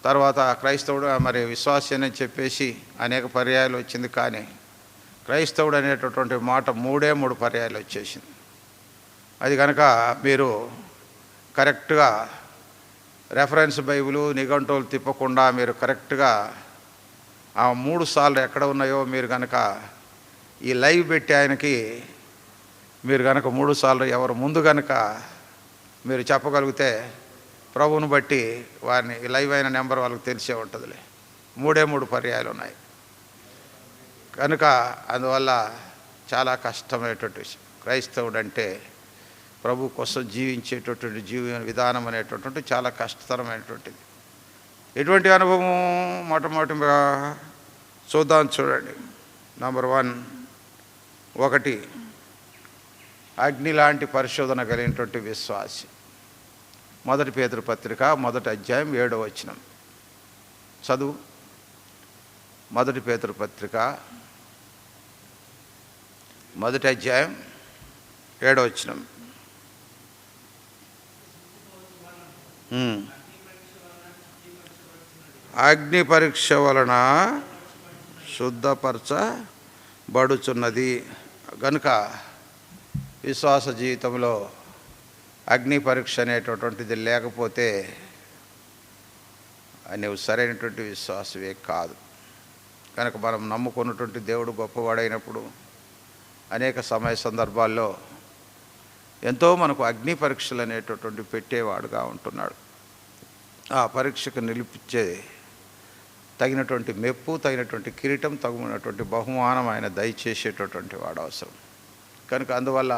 తర్వాత క్రైస్తవుడు మరి విశ్వాసి అని చెప్పేసి అనేక పర్యాయాలు వచ్చింది. కానీ క్రైస్తవుడు అనేటటువంటి మాట 3 పర్యాయాలు వచ్చేసింది. అది కనుక మీరు కరెక్ట్గా రెఫరెన్స్ బైబిలు నిఘంటువులు తిప్పకుండా మీరు కరెక్ట్గా ఆ 3 సార్లు ఎక్కడ ఉన్నాయో మీరు కనుక ఈ లైవ్ పెట్టి ఆయనకి మీరు కనుక 3 సార్లు ఎవరు ముందు కనుక మీరు చెప్పగలిగితే ప్రభువును బట్టి వారిని లైవ్ అయిన నెంబర్ వాళ్ళకి తెలిసే ఉంటుందిలే. 3 పర్యాయాలు ఉన్నాయి. కనుక అందువల్ల చాలా కష్టమైనటువంటి విషయం. క్రైస్తవుడు అంటే ప్రభు కోసం జీవించేటటువంటి జీవన విధానం అనేటటువంటి చాలా కష్టతరమైనటువంటిది. ఎటువంటి అనుభవం మొట్టమొదటిగా చూద్దాం. చూడండి, నంబర్ 1 అగ్ని లాంటి పరిశోధన కలిగినటువంటి విశ్వాసి. 1 పేతురు పత్రిక 1వ అధ్యాయం 7వ వచనం చదువు. 1 పేతురు పత్రిక 1వ అధ్యాయం 7వ వచనం. అగ్ని పరీక్ష వలన శుద్ధపరచబడుచున్నది. కనుక విశ్వాస జీవితంలో అగ్ని పరీక్ష అనేటటువంటిది లేకపోతే నువ్వు సరైనటువంటి విశ్వాసవే కాదు. కనుక మనం నమ్ముకున్నటువంటి దేవుడు గొప్పవాడైనప్పుడు అనేక సమయ సందర్భాల్లో ఎంతో మనకు అగ్ని పరీక్షలు అనేటటువంటి పెట్టేవాడుగా ఉంటున్నాడు. ఆ పరీక్షకు నిలిపించే తగినటువంటి మెప్పు, తగినటువంటి కిరీటం, తగినటువంటి బహుమానం ఆయన దయచేసేటటువంటి వాడు అవసరం. కనుక అందువల్ల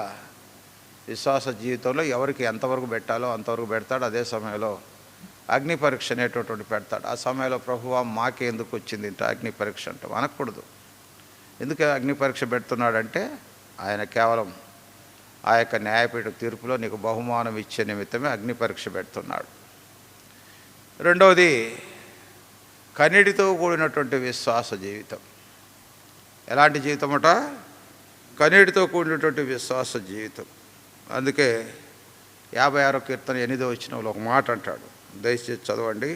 విశ్వాస జీవితంలో ఎవరికి ఎంతవరకు పెట్టాలో అంతవరకు పెడతాడు. అదే సమయంలో అగ్ని పరీక్ష అనేటటువంటి పెడతాడు. ఆ సమయంలో ప్రభువా మాకే ఎందుకు వచ్చింది ఇంత అగ్ని పరీక్ష అంటే అనకూడదు. ఎందుకు అగ్ని పరీక్ష పెడుతున్నాడంటే ఆయన కేవలం ఆ యొక్క న్యాయపీఠ తీర్పులో నీకు బహుమానం ఇచ్చే నిమిత్తమే అగ్ని పరీక్ష పెడుతున్నాడు. రెండవది కన్నీటితో కూడినటువంటి విశ్వాస జీవితం. ఎలాంటి జీవితం అట? కన్నీటితో కూడినటువంటి విశ్వాస జీవితం. అందుకే 56వ కీర్తన 8వ వచనంలో ఒక మాట అంటాడు, దయచేసి చదవండి.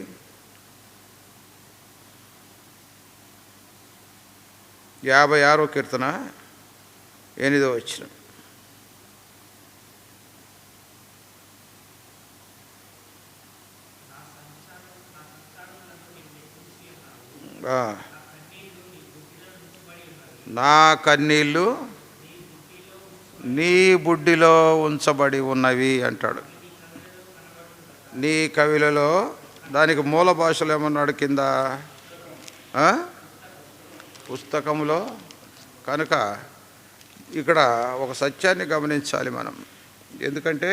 56వ కీర్తన 8వ వచనం. నా కన్నీళ్ళు నీ బుడ్డిలో ఉంచబడి ఉన్నవి అంటాడు. నీ కవిలలో దానికి మూల భాషలో ఏమన్నాడు కింద? పుస్తకంలో. కనుక ఇక్కడ ఒక సత్యాన్ని గమనించాలి మనం. ఎందుకంటే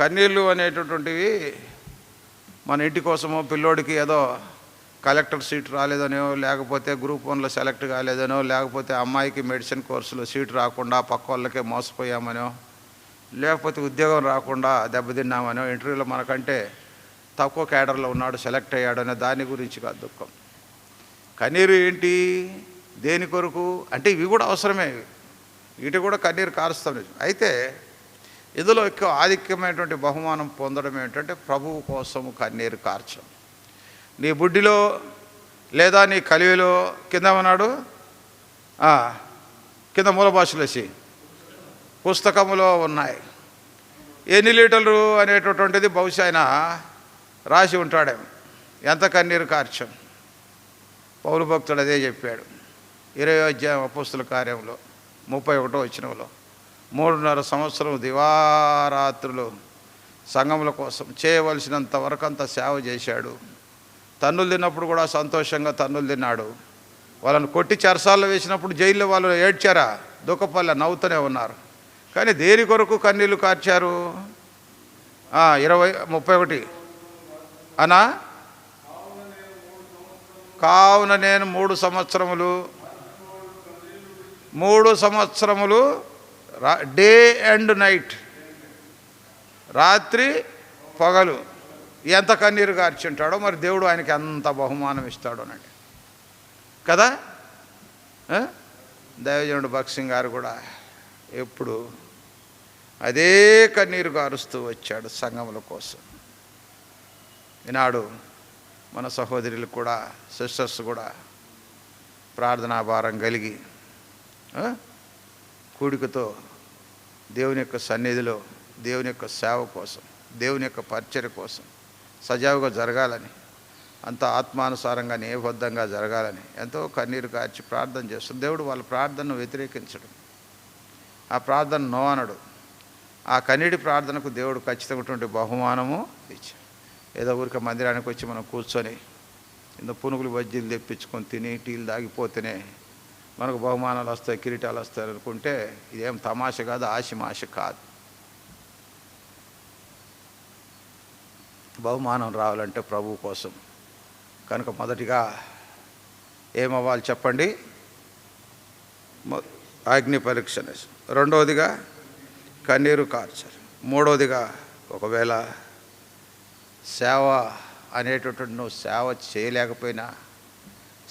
కన్నీళ్ళు అనేటటువంటివి మన ఇంటి కోసమో, పిల్లోడికి ఏదో కలెక్టర్ సీట్ రాలేదనో, లేకపోతే గ్రూప్ 1లో సెలెక్ట్ కాలేదనో, లేకపోతే అమ్మాయికి మెడిసిన్ కోర్సులో సీట్ రాకుండా పక్క వాళ్ళకే మోసపోయామనో, లేకపోతే ఉద్యోగం రాకుండా దెబ్బతిన్నామనో, ఇంటర్వ్యూలో మనకంటే తక్కువ క్యాడర్లో ఉన్నాడు సెలెక్ట్ అయ్యాడనే దాని గురించి కాదు దుఃఖం. కన్నీరు ఏంటి? దేని కొరకు అంటే ఇవి కూడా అవసరమే, వీటి కూడా కన్నీరు కారుస్తాం. అయితే ఇందులో ఎక్కువ ఆధిక్యమైనటువంటి బహుమానం పొందడం ఏంటంటే ప్రభువు కోసము కన్నీరు కార్చడం. నీ బుడ్డిలో లేదా నీ కలివిలో కింద ఏమన్నాడు? కింద మూల భాషలేసి పుస్తకములో ఉన్నాయి. ఎన్ని లీటర్లు అనేటటువంటిది బహుశా ఆయన రాసి ఉంటాడేమో. ఎంత కన్నీరు కార్చం. పౌలు భక్తుడు అదే చెప్పాడు 20వ అధ్యాయం అపోస్తుల కార్యంలో 31వ వచనంలో. 3.5 సంవత్సరం దివారాత్రులు సంఘముల కోసం చేయవలసినంత వరకంతా సేవ చేశాడు. తన్నులు తిన్నప్పుడు కూడా సంతోషంగా తన్నులు తిన్నాడు. వాళ్ళని కొట్టి చెరసాల్లో వేసినప్పుడు జైల్లో వాళ్ళు ఏడ్చారా? దుఃఖపల్లె నవ్వుతూనే ఉన్నారు. కానీ దేని కొరకు కన్నీళ్ళు కార్చారు? 31 అనా? కావున నేను 3 సంవత్సరములు డే అండ్ నైట్, రాత్రి పగలు ఎంత కన్నీరు కార్చుంటాడో మరి దేవుడు ఆయనకి ఎంత బహుమానం ఇస్తాడోనండి కదా. దైవజనుడు భక్సింగ్ గారు కూడా ఎప్పుడు అదే కన్నీరు కారుస్తూ వచ్చాడు సంఘముల కోసం. ఈనాడు మన సహోదరులు కూడా, సిస్టర్స్ కూడా ప్రార్థనా భారం కలిగి కూడికతో దేవుని యొక్క సన్నిధిలో దేవుని యొక్క సేవ కోసం, దేవుని యొక్క పరిచర్య కోసం సజావుగా జరగాలని, అంత ఆత్మానుసారంగా నేయబద్ధంగా జరగాలని ఎంతో కన్నీరు కార్చి ప్రార్థన చేస్తుంది. దేవుడు వాళ్ళ ప్రార్థనను వ్యతిరేకించడు, ఆ ప్రార్థన నో అనడు. ఆ కన్నీటి ప్రార్థనకు దేవుడు ఖచ్చితమైనటువంటి బహుమానము ఇచ్చాడు. ఏదో ఊరికే మందిరానికి వచ్చి మనం కూర్చొని ఇంత పునుగులు బజ్జీలు తెప్పించుకొని తిని టీలు దాగిపోతేనే మనకు బహుమానాలు వస్తాయి, కిరీటాలు వస్తాయి అనుకుంటే ఇదేం తమాష కాదు, ఆశమాష కాదు. బహుమానం రావాలంటే ప్రభువు కోసం. కనుక మొదటిగా ఏమవ్వాలి చెప్పండి? అగ్ని పరీక్ష. రెండవదిగా కన్నీరు కార్చాలి. మూడవదిగా ఒకవేళ సేవ అనేటటువంటి నువ్వు సేవ చేయలేకపోయినా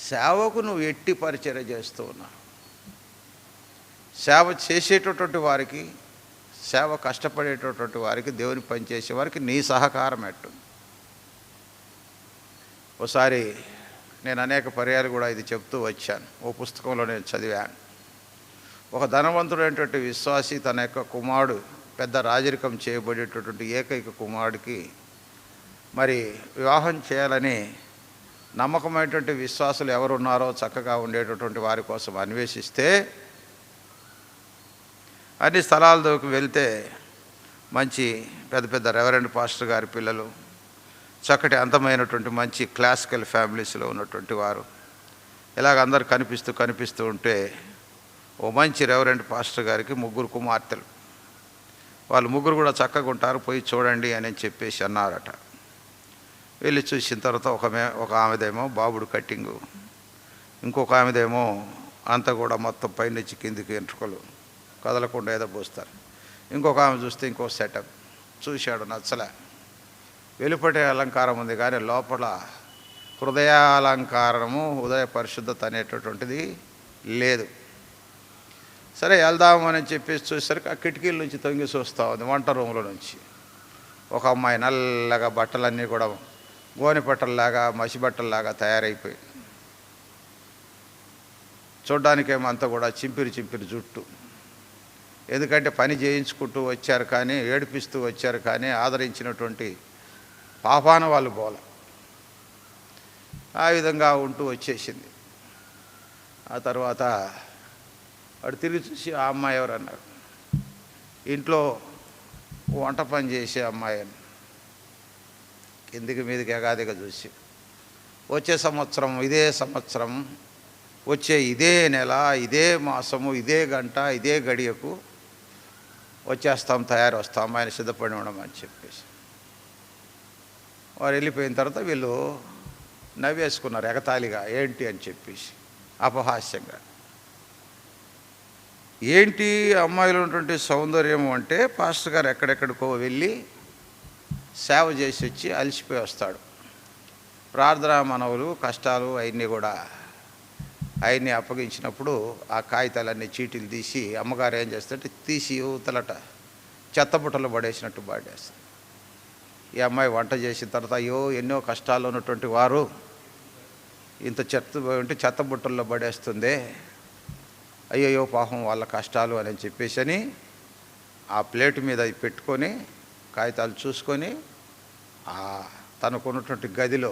సేవకు నువ్వు ఎట్టి పరిచర్య చేస్తూ ఉన్నావు. సేవ చేసేటటువంటి వారికి, సేవ కష్టపడేటటువంటి వారికి, దేవుని పనిచేసే వారికి నీ సహకారం ఎట్టు. ఒకసారి నేను అనేక పర్యాలు కూడా ఇది చెప్తూ వచ్చాను. ఓ పుస్తకంలో నేను చదివాను. ఒక ధనవంతుడైనటువంటి విశ్వాసి తన యొక్క కుమారుడు పెద్ద రాజరికం చేయబడేటటువంటి ఏకైక కుమారుడికి మరి వివాహం చేయాలని నమ్మకమైనటువంటి విశ్వాసులు ఎవరున్నారో చక్కగా ఉండేటటువంటి వారి కోసం అన్వేషిస్తే అన్ని స్థలాలకు వెళ్తే మంచి పెద్ద పెద్ద రెవరెండ్ పాస్టర్ గారి పిల్లలు, చక్కటి అంతమైనటువంటి మంచి క్లాసికల్ ఫ్యామిలీస్లో ఉన్నటువంటి వారు ఇలాగ అందరు కనిపిస్తూ ఉంటే ఓ మంచి రెవరెంట్ పాస్టర్ గారికి 3 కుమార్తెలు. వాళ్ళు 3 కూడా చక్కగా ఉంటారు, పోయి చూడండి అని చెప్పేసి అన్నారట. వెళ్ళి చూసిన తర్వాత ఒక ఆమెదేమో బాబుడు కట్టింగు, ఇంకొక ఆమెదేమో అంతా కూడా మొత్తం పైనుంచి కిందికి వెంట్రుకలు కదలకుండా ఏదో పోస్తారు. ఇంకొక ఆమె చూస్తే ఇంకో సెటప్ చూశాడు, నచ్చలే. వెలుపటే అలంకారం ఉంది కానీ లోపల హృదయాలంకారము, హృదయ పరిశుద్ధత అనేటటువంటిది లేదు. సరే వెళ్దామని చెప్పేసి చూసరికి ఆ కిటికీల నుంచి తొంగి చూస్తూ ఉంది వంట రూమ్లో నుంచి. ఒక అమ్మాయి నల్లగా బట్టలన్నీ కూడా గోనె బట్టల్లాగా మసి బట్టల్లాగా తయారైపోయి, చూడ్డానికేమో అంతా కూడా చింపిరి జుట్టు. ఎందుకంటే పని చేయించుకుంటూ వచ్చారు కానీ, ఏడిపిస్తూ వచ్చారు కానీ ఆదరించినటువంటి పాపాన వాళ్ళు బోల. ఆ విధంగా ఉంటూ వచ్చేసింది. ఆ తర్వాత వాడు తిరిగి చూసి ఆ అమ్మాయి ఎవరన్నారు, ఇంట్లో వంట పని చేసే అమ్మాయి అని కిందికి మీదకి ఎగాదిగా చూసి, వచ్చే సంవత్సరం ఇదే సంవత్సరం, వచ్చే ఇదే నెల, ఇదే మాసము, ఇదే గంట, ఇదే గడియకు వచ్చేస్తాం, తయారు వస్తాం, అమ్మాయిని సిద్ధపడి ఉండమని చెప్పేసి వారు వెళ్ళిపోయిన తర్వాత వీళ్ళు నవ్వేసుకున్నారు ఎగతాళిగా, ఏంటి అని చెప్పేసి అపహాస్యంగా. ఏంటి అమ్మాయిలో ఉన్నటువంటి సౌందర్యం అంటే, పాస్టర్ గారు ఎక్కడెక్కడికో వెళ్ళి సేవ చేసి వచ్చి అలసిపోయి వస్తాడు. ప్రార్థనా మనవులు కష్టాలు అవన్నీ కూడా ఆయన్ని అప్పగించినప్పుడు ఆ కాగితాలన్నీ చీటీలు తీసి అమ్మగారు ఏం చేస్తుంటే తీసి యువతలట చెత్తబుట్టలో పడేసినట్టు పడేస్తారు. ఈ అమ్మాయి వంట చేసిన తర్వాత అయ్యో ఎన్నో కష్టాల్లో ఉన్నటువంటి వారు ఇంత చెత్తబుట్టల్లో పడేస్తుందే, అయ్యయ్యో పాపం వాళ్ళ కష్టాలు అని చెప్పేసి ఆ ప్లేట్ మీద అవి పెట్టుకొని కాగితాలు చూసుకొని తనకున్నటువంటి గదిలో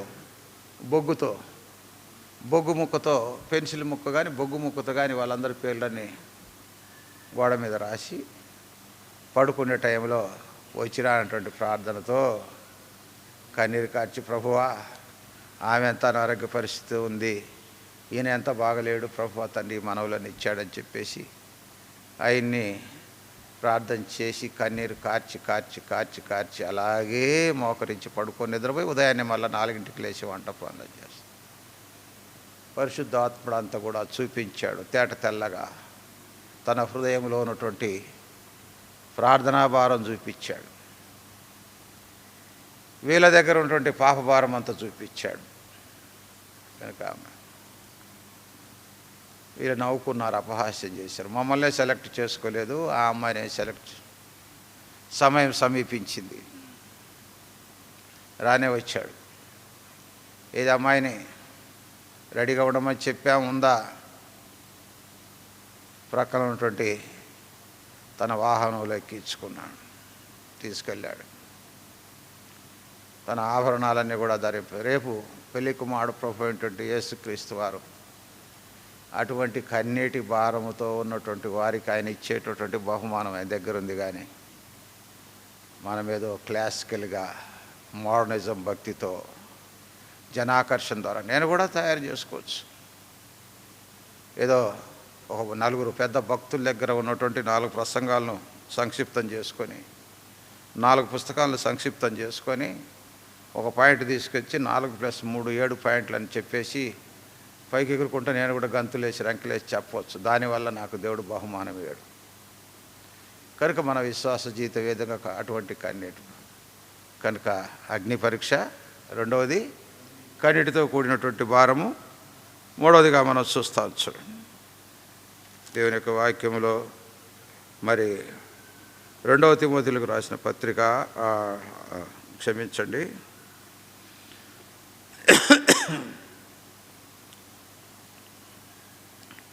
బొగ్గు ముక్కతో పెన్సిల్ ముక్క కానీ బొగ్గు ముక్కతో కానీ వాళ్ళందరి పేర్లని గోడ మీద రాసి పడుకునే టైంలో వచ్చిరానటువంటి ప్రార్థనతో కన్నీరు కార్చి, ప్రభువా ఆమె ఎంత అనారోగ్య పరిస్థితి ఉంది, ఈయన ఎంత బాగలేడు, ప్రభువా తండ్రి మనవులను ఇచ్చాడని చెప్పేసి ఆయన్ని ప్రార్థన చేసి కన్నీరు కార్చి అలాగే మోకరించి పడుకొని నిద్రపోయి ఉదయాన్నే మళ్ళీ 4ంటికి లేచి వంట పనులు చేస్తాడు. పరిశుద్ధాత్ముడు అంతా కూడా చూపించాడు తేట తెల్లగా, తన హృదయంలో ఉన్నటువంటి ప్రార్థనా భారం చూపించాడు, వీళ్ళ దగ్గర ఉన్నటువంటి పాపభారం అంతా చూపించాడు. కనుక వీళ్ళు నవ్వుకున్నారు, అపహాస్యం చేశారు. మమ్మల్నే సెలెక్ట్ చేసుకోలేదు, ఆ అమ్మాయిని సెలెక్ట్. సమయం సమీపించింది, రానే వచ్చాడు. ఏది అమ్మాయిని రెడీగా ఉండమని చెప్పాము, ఉందా? ప్రక్కన ఉన్నటువంటి తన వాహనంలో ఎక్కించుకున్నాడు, తీసుకెళ్ళాడు. తన ఆభరణాలన్నీ కూడా రేపు పెళ్లి కుమారుడు ప్రభు అయినటువంటి యేసుక్రీస్తు వారు అటువంటి కన్నీటి భారముతో ఉన్నటువంటి వారికి ఆయన ఇచ్చేటటువంటి బహుమానం ఆయన దగ్గర ఉంది. కానీ మనం ఏదో క్లాసికల్గా మోడర్నిజం భక్తితో జనాకర్షణ ద్వారా నేను కూడా తయారు చేసుకోవచ్చు. ఏదో ఒక 4 పెద్ద భక్తుల దగ్గర ఉన్నటువంటి 4 ప్రసంగాలను సంక్షిప్తం చేసుకొని, 4 పుస్తకాలను సంక్షిప్తం చేసుకొని ఒక పాయింట్ తీసుకొచ్చి 4+3 7 పాయింట్లు అని చెప్పేసి పైకి ఎగురుకుంటే నేను కూడా గంతులేసి రంకులేసి చెప్పవచ్చు. దానివల్ల నాకు దేవుడు బహుమానం ఇవ్వడు. కనుక మన విశ్వాస జీవిత వేదంగా అటువంటి కన్నీటి కనుక అగ్ని పరీక్ష, రెండవది కన్నీటితో కూడినటువంటి భారము, మూడవదిగా మనం చూస్తాం. చూడండి దేవుని యొక్క వాక్యంలో మరి 2వ తిమోతిలకు రాసిన పత్రిక, క్షమించండి,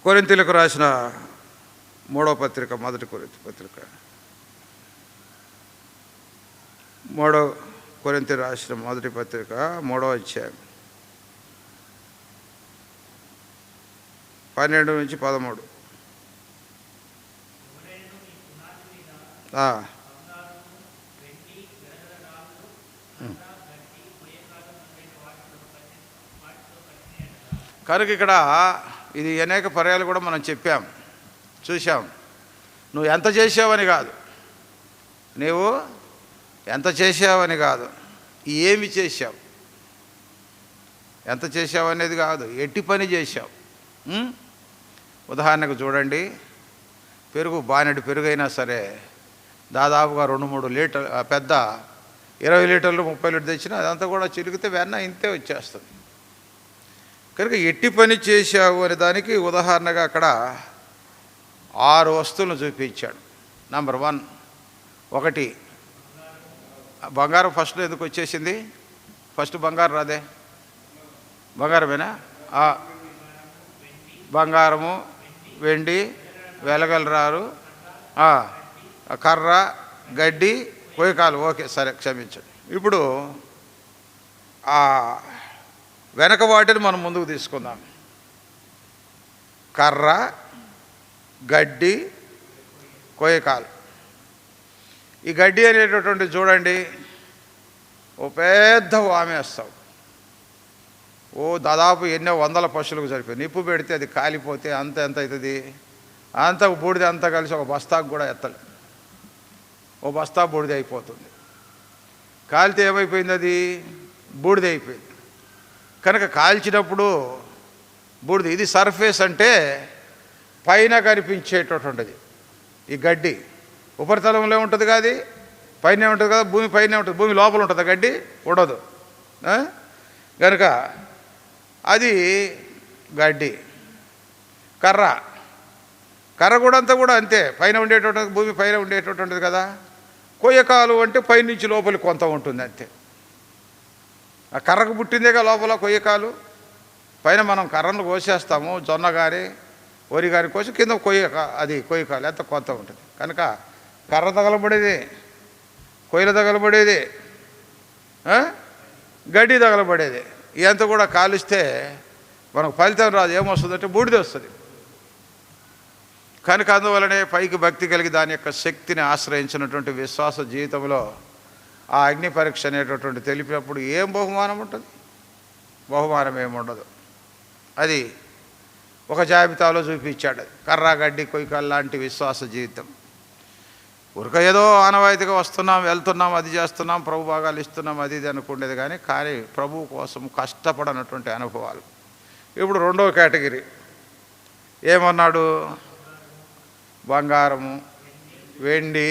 కొరింథీయులకు రాసిన 3వ పత్రిక, మొదటి కొరింథీ పత్రిక, 3వ కొరింథీ రాసిన మొదటి పత్రిక 3వ అధ్యాయం 12 నుంచి 13. కనుక ఇక్కడ ఇది అనేక పర్యాలు కూడా మనం చెప్పాం. చూసాం. నువ్వు ఎంత చేసావని కాదు, నీవు ఎంత చేసావని కాదు, ఏమి చేశావు, ఎంత చేసావు అనేది కాదు, ఎట్టి పని చేశావు. ఉదాహరణకు చూడండి, పెరుగు బానెడు పెరుగు అయినా సరే దాదాపుగా 2-3 లీటర్లు, పెద్ద 20 లీటర్లు 30 లీటర్లు తెచ్చినా అదంతా కూడా చిలికితే వెన్న ఇంతే వచ్చేస్తుంది. కనుక ఎట్టి పని చేశావు అనే దానికి ఉదాహరణగా అక్కడ 6 వస్తువులను చూపించాడు. నంబర్ 1, ఒకటి బంగారం. ఫస్ట్ ఎందుకు వచ్చేసింది? ఫస్ట్ బంగారం రాదే, బంగారమేనా? బంగారము, వెండి, వెలగలరారు, కర్ర, గడ్డి, కొయ్యకాలు. ఓకే, సరే, క్షమించండి. ఇప్పుడు వెనక వాటిని మనం ముందుకు తీసుకుందాం. కర్ర, గడ్డి, కొయ్యకాలు. ఈ గడ్డి అనేటటువంటి చూడండి, ఓ పెద్ద వామేస్తాం. దాదాపు ఎన్నో 100 పశువులకు సరిపోయి నిప్పు పెడితే అది కాలిపోతే ఎంత అవుతుంది? అంత బూడిద అంతా కలిసి ఒక బస్తాకు కూడా ఎత్తలే, ఓ బస్తా బూడిద అయిపోతుంది. కాలితే ఏమైపోయింది? అది బూడిద అయిపోయింది. కనుక కాల్చినప్పుడు బూడిద, ఇది సర్ఫేస్ అంటే పైన కనిపించేటటువంటిది. ఈ గడ్డి ఉపరితలంలో ఉంటుంది కదా, అది పైన ఉంటుంది కదా, భూమి పైన ఉంటుంది. భూమి లోపల ఉంటుంది గడ్డి, ఉండదు. కనుక అది గడ్డి. కర్ర, కర్ర కూడా అంతా కూడా అంతే, పైన ఉండేటటువంటిది, భూమి పైన ఉండేటటువంటిది కదా. కొయ్యకాలు అంటే పైనుంచి లోపలికి కొంత ఉంటుంది అంతే. ఆ కర్రకు పుట్టిందేగా లోపల కొయ్యకాలు. పైన మనం కర్రను కోసేస్తాము, జొన్న కానీ వరి కానీ కోసి కింద అది కొయ్యకాలు ఎంత కొంత ఉంటుంది. కనుక కర్ర తగలబడేది, కొయ్యలు తగలబడేది, గడ్డి తగలబడేది. ఇదంతా కూడా కాలుస్తే మనకు ఫలితం రాదు. ఏమొస్తుందంటే బూడిద వస్తుంది. కనుక అందువలనే పైకి భక్తి కలిగి దాని యొక్క శక్తిని ఆశ్రయించినటువంటి విశ్వాస జీవితంలో ఆ అగ్ని పరీక్ష అనేటటువంటి తెలిపినప్పుడు ఏం బహుమానం ఉంటుంది? బహుమానం ఏముండదు. అది ఒక జాబితాలో చూపించాడు. కర్ర, గడ్డి, కొయ్యకాలు లాంటి విశ్వాస జీవితం. ఉరక ఏదో ఆనవాయితీగా వస్తున్నాం, వెళ్తున్నాం, అది చేస్తున్నాం, ప్రభు భాగాలు ఇస్తున్నాం, అది ఇది అనుకునేది. కానీ ప్రభువు కోసం కష్టపడనటువంటి అనుభవాలు. ఇప్పుడు 2వ కేటగిరీ ఏమన్నాడు? బంగారము, వెండి,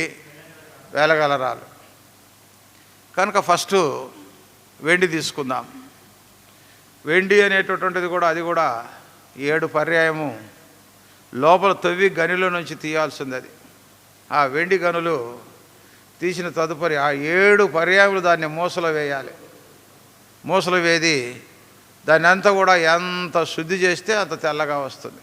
వెలగలరాలు. కనుక ఫస్ట్ వెండి తీసుకుందాం. వెండి అనేటటువంటిది కూడా, అది కూడా 7 పర్యాయము లోపల తవ్వి గనిలో నుంచి తీయాల్సింది. అది ఆ వెండి గనులు తీసిన తదుపరి ఆ 7 పర్యాయములు దాన్ని మూసలో వేయాలి. మూసలు వేది దాన్ని అంతా కూడా ఎంత శుద్ధి చేస్తే అంత తెల్లగా వస్తుంది.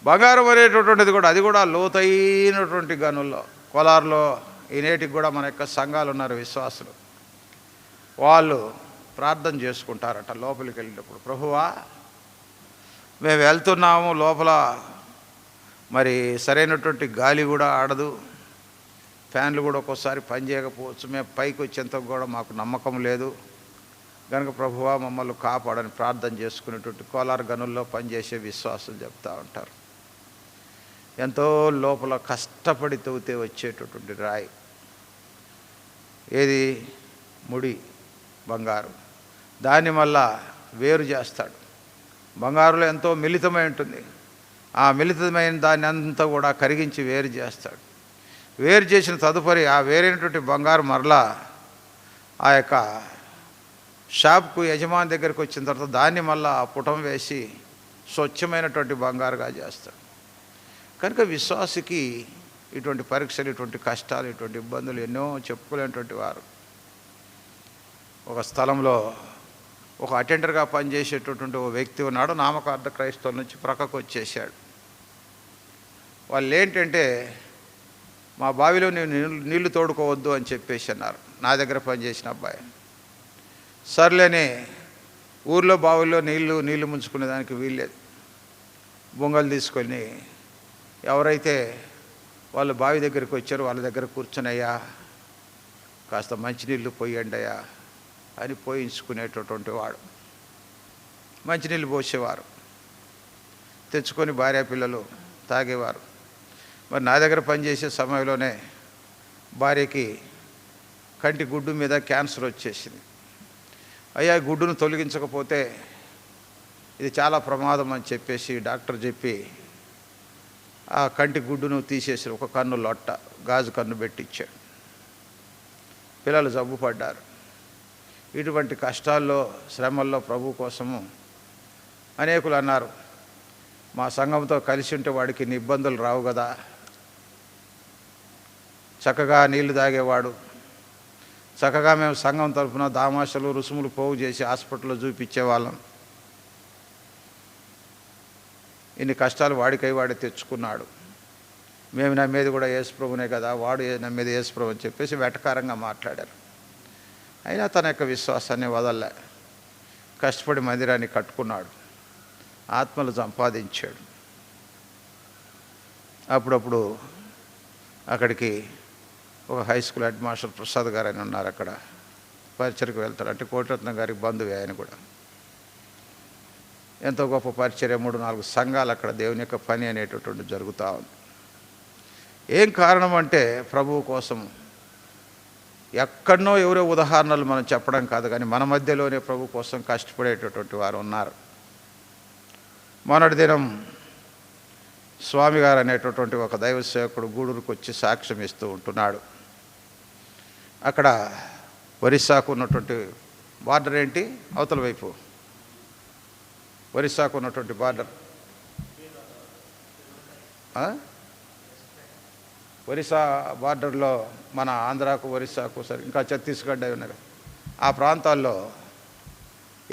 బంగారం అనేటటువంటిది కూడా, అది కూడా లోతైనటువంటి గనుల్లో, కోలార్లో ఈ నేటికి కూడా మన యొక్క సంఘాలు ఉన్నారు విశ్వాసులు. వాళ్ళు ప్రార్థన చేసుకుంటారట లోపలికి వెళ్ళినప్పుడు, ప్రభువా మేము వెళ్తున్నాము, లోపల మరి సరైనటువంటి గాలి కూడా ఆడదు, ఫ్యాన్లు కూడా ఒక్కోసారి పని చేయకపోవచ్చు, మేము పైకి వచ్చేంత కూడా మాకు నమ్మకం లేదు, కనుక ప్రభువా మమ్మల్ని కాపాడని ప్రార్థన చేసుకునేటువంటి కోలార్ గనుల్లో పనిచేసే విశ్వాసులు చెప్తూ ఉంటారు. ఎంతో లోపల కష్టపడి తవ్వితే వచ్చేటటువంటి రాయి ఏది? ముడి, బంగారు. దాన్ని మళ్ళా వేరు చేస్తాడు. బంగారులో ఎంతో మిళితమై ఉంటుంది. ఆ మిళితమైన దాన్ని అంతా కూడా కరిగించి వేరు చేస్తాడు. వేరు చేసిన తదుపరి ఆ వేరైనటువంటి బంగారు మరలా ఆ యొక్క షాప్కు యజమాని దగ్గరికి వచ్చిన తర్వాత దాన్ని మళ్ళా పుటం వేసి స్వచ్ఛమైనటువంటి బంగారుగా చేస్తాడు. కనుక విశ్వాసికి ఇటువంటి పరీక్షలు, ఇటువంటి కష్టాలు, ఇటువంటి ఇబ్బందులు ఎన్నో చెప్పుకోలేనటువంటి వారు. ఒక స్థలంలో ఒక అటెండర్గా పనిచేసేటటువంటి ఒక వ్యక్తి ఉన్నాడు. నామకార్థ క్రైస్తవుల నుంచి ప్రక్కకు వచ్చేసాడు. వాళ్ళు ఏంటంటే, మా బావిలో నీళ్లు తోడుకోవద్దు అని చెప్పేసి అన్నారు. నా దగ్గర పనిచేసిన అబ్బాయి. సర్లేని ఊర్లో బావుల్లో నీళ్లు ముంచుకునేదానికి వీల్లేదు. బొంగలు తీసుకొని ఎవరైతే వాళ్ళు బావి దగ్గరికి వచ్చారో వాళ్ళ దగ్గర కూర్చునయ్యా కాస్త మంచినీళ్ళు పోయండి అయ్యా అని పోయించుకునేటటువంటి వాడు. మంచినీళ్ళు పోసేవారు. తెచ్చుకొని భార్య పిల్లలు తాగేవారు. మరి నా దగ్గర పనిచేసే సమయంలోనే భార్యకి కంటి గుడ్డు మీద క్యాన్సర్ వచ్చేసింది. అయ్యా గుడ్డును తొలగించకపోతే ఇది చాలా ప్రమాదం అని చెప్పేసి డాక్టర్ చెప్పి ఆ కంటి గుడ్డును తీసేసి ఒక కన్ను లొట్ట గాజు కన్ను పెట్టించాడు. పిల్లలు జబ్బు పడ్డారు. ఇటువంటి కష్టాల్లో శ్రమల్లో ప్రభు కోసము అనేకులు అన్నారు, మా సంఘంతో కలిసి ఉంటే వాడికి ఇన్ని ఇబ్బందులు రావు కదా, చక్కగా నీళ్లు తాగేవాడు, చక్కగా మేము సంఘం తరఫున దామాషలు రుసుములు పోగు చేసి హాస్పిటల్లో చూపించేవాళ్ళం, ఇన్ని కష్టాలు వాడికై వాడే తెచ్చుకున్నాడు, మేము నమ్మేది కూడా యేసుప్రభునే కదా, వాడు నమ్మేది యేసుప్రభు అని చెప్పేసి వెటకారంగా మాట్లాడారు. అయినా తన యొక్క విశ్వాసాన్ని వదలలే, కష్టపడి మందిరాన్ని కట్టుకున్నాడు, ఆత్మలు సంపాదించాడు. అప్పుడప్పుడు అక్కడికి ఒక high school head master Prasad గారు అని ఉన్నారు, అక్కడ పరిచర్కి వెళ్తారు. అంటే కోటిరత్నం గారికి బంధువే ఆయన కూడా. ఎంతో గొప్ప పరిచర్య, 3-4 సంఘాలు అక్కడ దేవుని యొక్క పని అనేటటువంటి జరుగుతూ ఉంది. ఏం కారణం అంటే ప్రభువు కోసం ఎక్కడనో ఎవరో ఉదాహరణలు మనం చెప్పడం కాదు, కానీ మన మధ్యలోనే ప్రభు కోసం కష్టపడేటటువంటి వారు ఉన్నారు. మొన్నటి దినం స్వామి గారు అనేటటువంటి ఒక దైవ సేవకుడు గూడూరుకు వచ్చి సాక్ష్యం ఇస్తూ ఉంటున్నాడు. అక్కడ ఒరిస్సాకు ఉన్నటువంటి బార్డర్ ఏంటి, అవతల వైపు ఒరిస్సాకు ఉన్నటువంటి బార్డర్, ఒరిస్సా బార్డర్లో మన ఆంధ్రాకు ఒరిస్సాకు సరే ఇంకా ఛత్తీస్గఢ్ అవి ఉన్నాయి. ఆ ప్రాంతాల్లో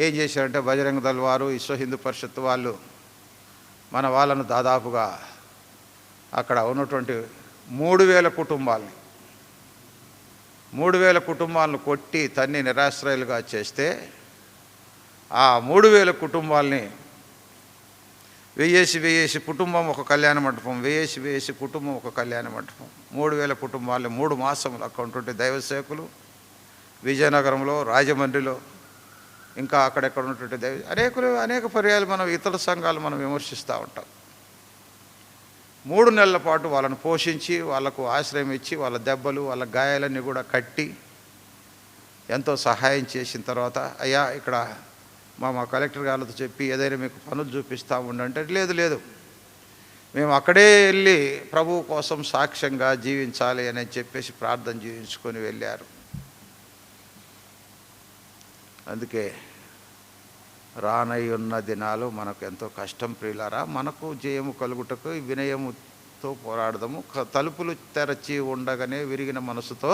ఏం చేశారంటే బజరంగ దళ్ వారు, విశ్వ హిందూ పరిషత్ వాళ్ళు మన వాళ్ళను దాదాపుగా అక్కడ ఉన్నటువంటి 3000 కుటుంబాలని 3000 కుటుంబాలను కొట్టి తన్ని నిరాశ్రయాలుగా చేస్తే ఆ 3000 కుటుంబాలని వెయ్యేసి కుటుంబం ఒక కళ్యాణ మండపం, వెయ్యేసి కుటుంబం ఒక కళ్యాణ మండపం, 3000 కుటుంబాలని 3 మాసములు అక్కడ ఉంటుంటే దైవ సేవకులు విజయనగరంలో, రాజమండ్రిలో, ఇంకా అక్కడెక్కడ ఉన్నటువంటి అనేక పర్యాలు మనం ఇతర సంఘాలు మనం విమర్శిస్తూ ఉంటాం. 3 నెలల పాటు వాళ్ళను పోషించి వాళ్ళకు ఆశ్రయం ఇచ్చి వాళ్ళ దెబ్బలు వాళ్ళ గాయాలన్నీ కూడా కట్టి ఎంతో సహాయం చేసిన తర్వాత, అయ్యా ఇక్కడ మా కలెక్టర్ గారితో చెప్పి ఏదైనా మీకు పనులు చూపిస్తూ ఉండంటే, లేదు మేము అక్కడే వెళ్ళి ప్రభువు కోసం సాక్ష్యంగా జీవించాలి అని చెప్పేసి ప్రార్థన జీవించుకొని వెళ్ళారు. అందుకే రానయ్యున్న దినాలు మనకు ఎంతో కష్టం ప్రియులారా. మనకు జయము కలుగుటకు వినయముతో పోరాడదాము. తలుపులు తెరచి ఉండగానే విరిగిన మనసుతో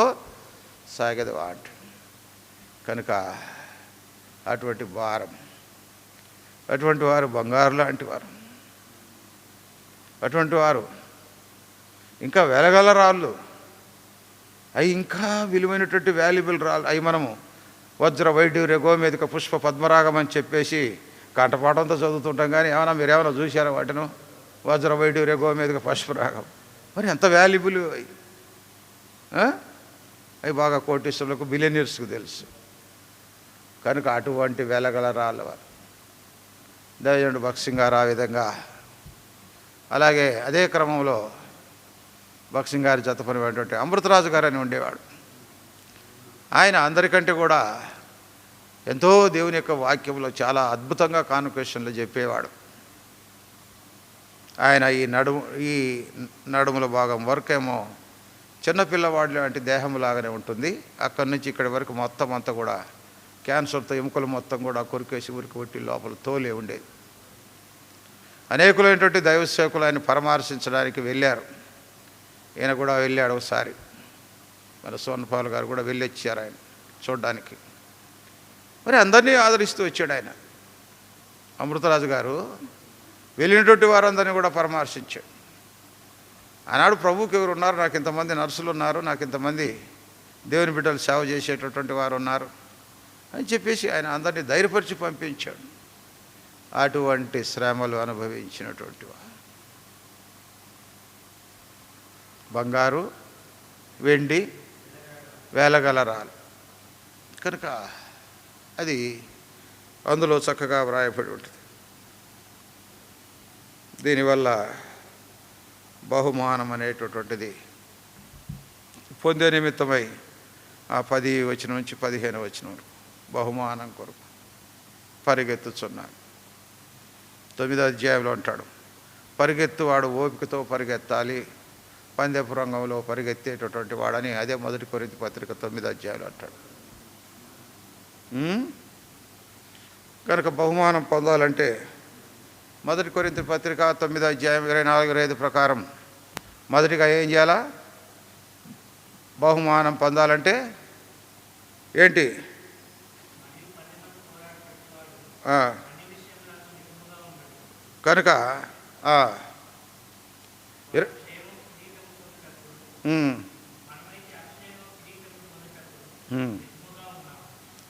సాగదు వాటి. కనుక అటువంటి వారు బంగారు లాంటి వారు, అటువంటి వారు ఇంకా వెలగల రాళ్ళు, అవి ఇంకా విలువైనటువంటి వాల్యుబుల్ రాళ్ళు. అవి మనము వజ్ర వైడ్యూర్య గోమేధిక పుష్ప పద్మరాగం అని చెప్పేసి కంఠపాఠంతో చదువుతుంటాం, కానీ మీరేమైనా చూశారా వాటిను? వజ్ర వైడ్యూర్య గోమేధిక పుష్పరాగం మరి ఎంత వాల్యుబుల్ అవి బాగా కోటీశ్వరులకు, బిలియనీర్స్కు తెలుసు. కనుక అటువంటి వెలగల రాళ్ళవారు దైవజనుడు భక్సింగ్ గారు ఆ విధంగా. అలాగే అదే క్రమంలో భక్సింగ్ గారి జతపనిటువంటి అమృతరాజు గారు అని ఉండేవాడు. ఆయన అందరికంటే కూడా ఎంతో దేవుని యొక్క వాక్యంలో చాలా అద్భుతంగా కాన్వకేషన్లు చెప్పేవాడు. ఆయన ఈ నడుముల భాగం వరకు ఏమో చిన్నపిల్లవాడి లాంటి దేహం లాగానే ఉంటుంది. అక్కడి నుంచి ఇక్కడి వరకు మొత్తం అంతా కూడా క్యాన్సర్తో ఎముకలు మొత్తం కూడా కొరికేసి ఉరికి కొట్టి లోపల తోలే ఉండేది. అనేకులైనటువంటి దైవ సేవకులు ఆయన పరామర్శించడానికి వెళ్ళారు. ఈయన కూడా వెళ్ళాడు ఒకసారి. మన సోనపాల్ గారు కూడా వెళ్ళొచ్చారు ఆయన చూడడానికి. మరి అందరినీ ఆదరిస్తూ వచ్చాడు ఆయన. అమృతరాజు గారు వెళ్ళినటువంటి వారందరినీ కూడా పరామర్శించాడు. ఆనాడు ప్రభువుకి ఎవరు ఉన్నారు, నాకు ఇంతమంది నర్సులు ఉన్నారు, నాకు ఇంతమంది దేవుని బిడ్డలు సేవ చేసేటటువంటి వారు ఉన్నారు అని చెప్పేసి ఆయన అందరినీ ధైర్యపరిచి పంపించాడు. అటువంటి శ్రమలు అనుభవించినటువంటి వారు బంగారు వెండి వేలగలరాలు. కనుక అది అందులో చక్కగా వ్రాయబడి ఉంటుంది. దీనివల్ల బహుమానం అనేటటువంటిది పొందే నిమిత్తమై ఆ 10 వచనం నుంచి 15 వచనం వరకు బహుమానం కొరకు పరిగెత్తుచున్నాను. 9వ అధ్యాయంలో అంటాడు, పరిగెత్తువాడు ఓపికతో పరిగెత్తాలి, పందెపు రంగంలో పరిగెత్తేటటువంటి వాడని. అదే 1 కొరింథీ పత్రిక 9వ అధ్యాయంలో అంటాడు. కనుక బహుమానం పొందాలంటే 1 కొరింథీ పత్రిక 9వ అధ్యాయం 24-25 ప్రకారం మొదటిగా ఏం చేయాలా? బహుమానం పొందాలంటే ఏంటి? కనుక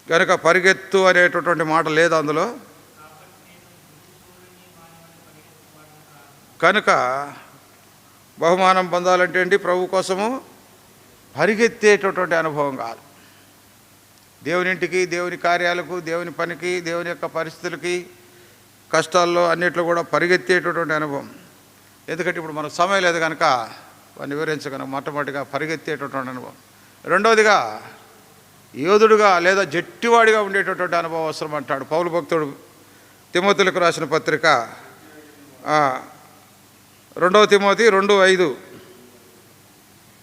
కనుక పరిగెత్తు అనేటటువంటి మాట లేదు అందులో. కనుక బహుమానం పొందాలంటే ఏంటి? ప్రభు కోసము పరిగెత్తేటటువంటి అనుభవం కాదు. దేవుని ఇంటికి, దేవుని కార్యాలకు, దేవుని పనికి, దేవుని యొక్క పరిస్థితులకి, కష్టాల్లో అన్నిట్లో కూడా పరిగెత్తేటటువంటి అనుభవం. ఎందుకంటే ఇప్పుడు మనకు సమయం లేదు కనుక వాడిని వివరించగలను. మొట్టమొదటిగా పరిగెత్తేటటువంటి అనుభవం. రెండవదిగా యోధుడుగా లేదా జట్టివాడిగా ఉండేటటువంటి అనుభవం అవసరం అంటాడు పౌలు భక్తుడు తిమోతిలకు రాసిన పత్రిక 2 తిమోతి 2:5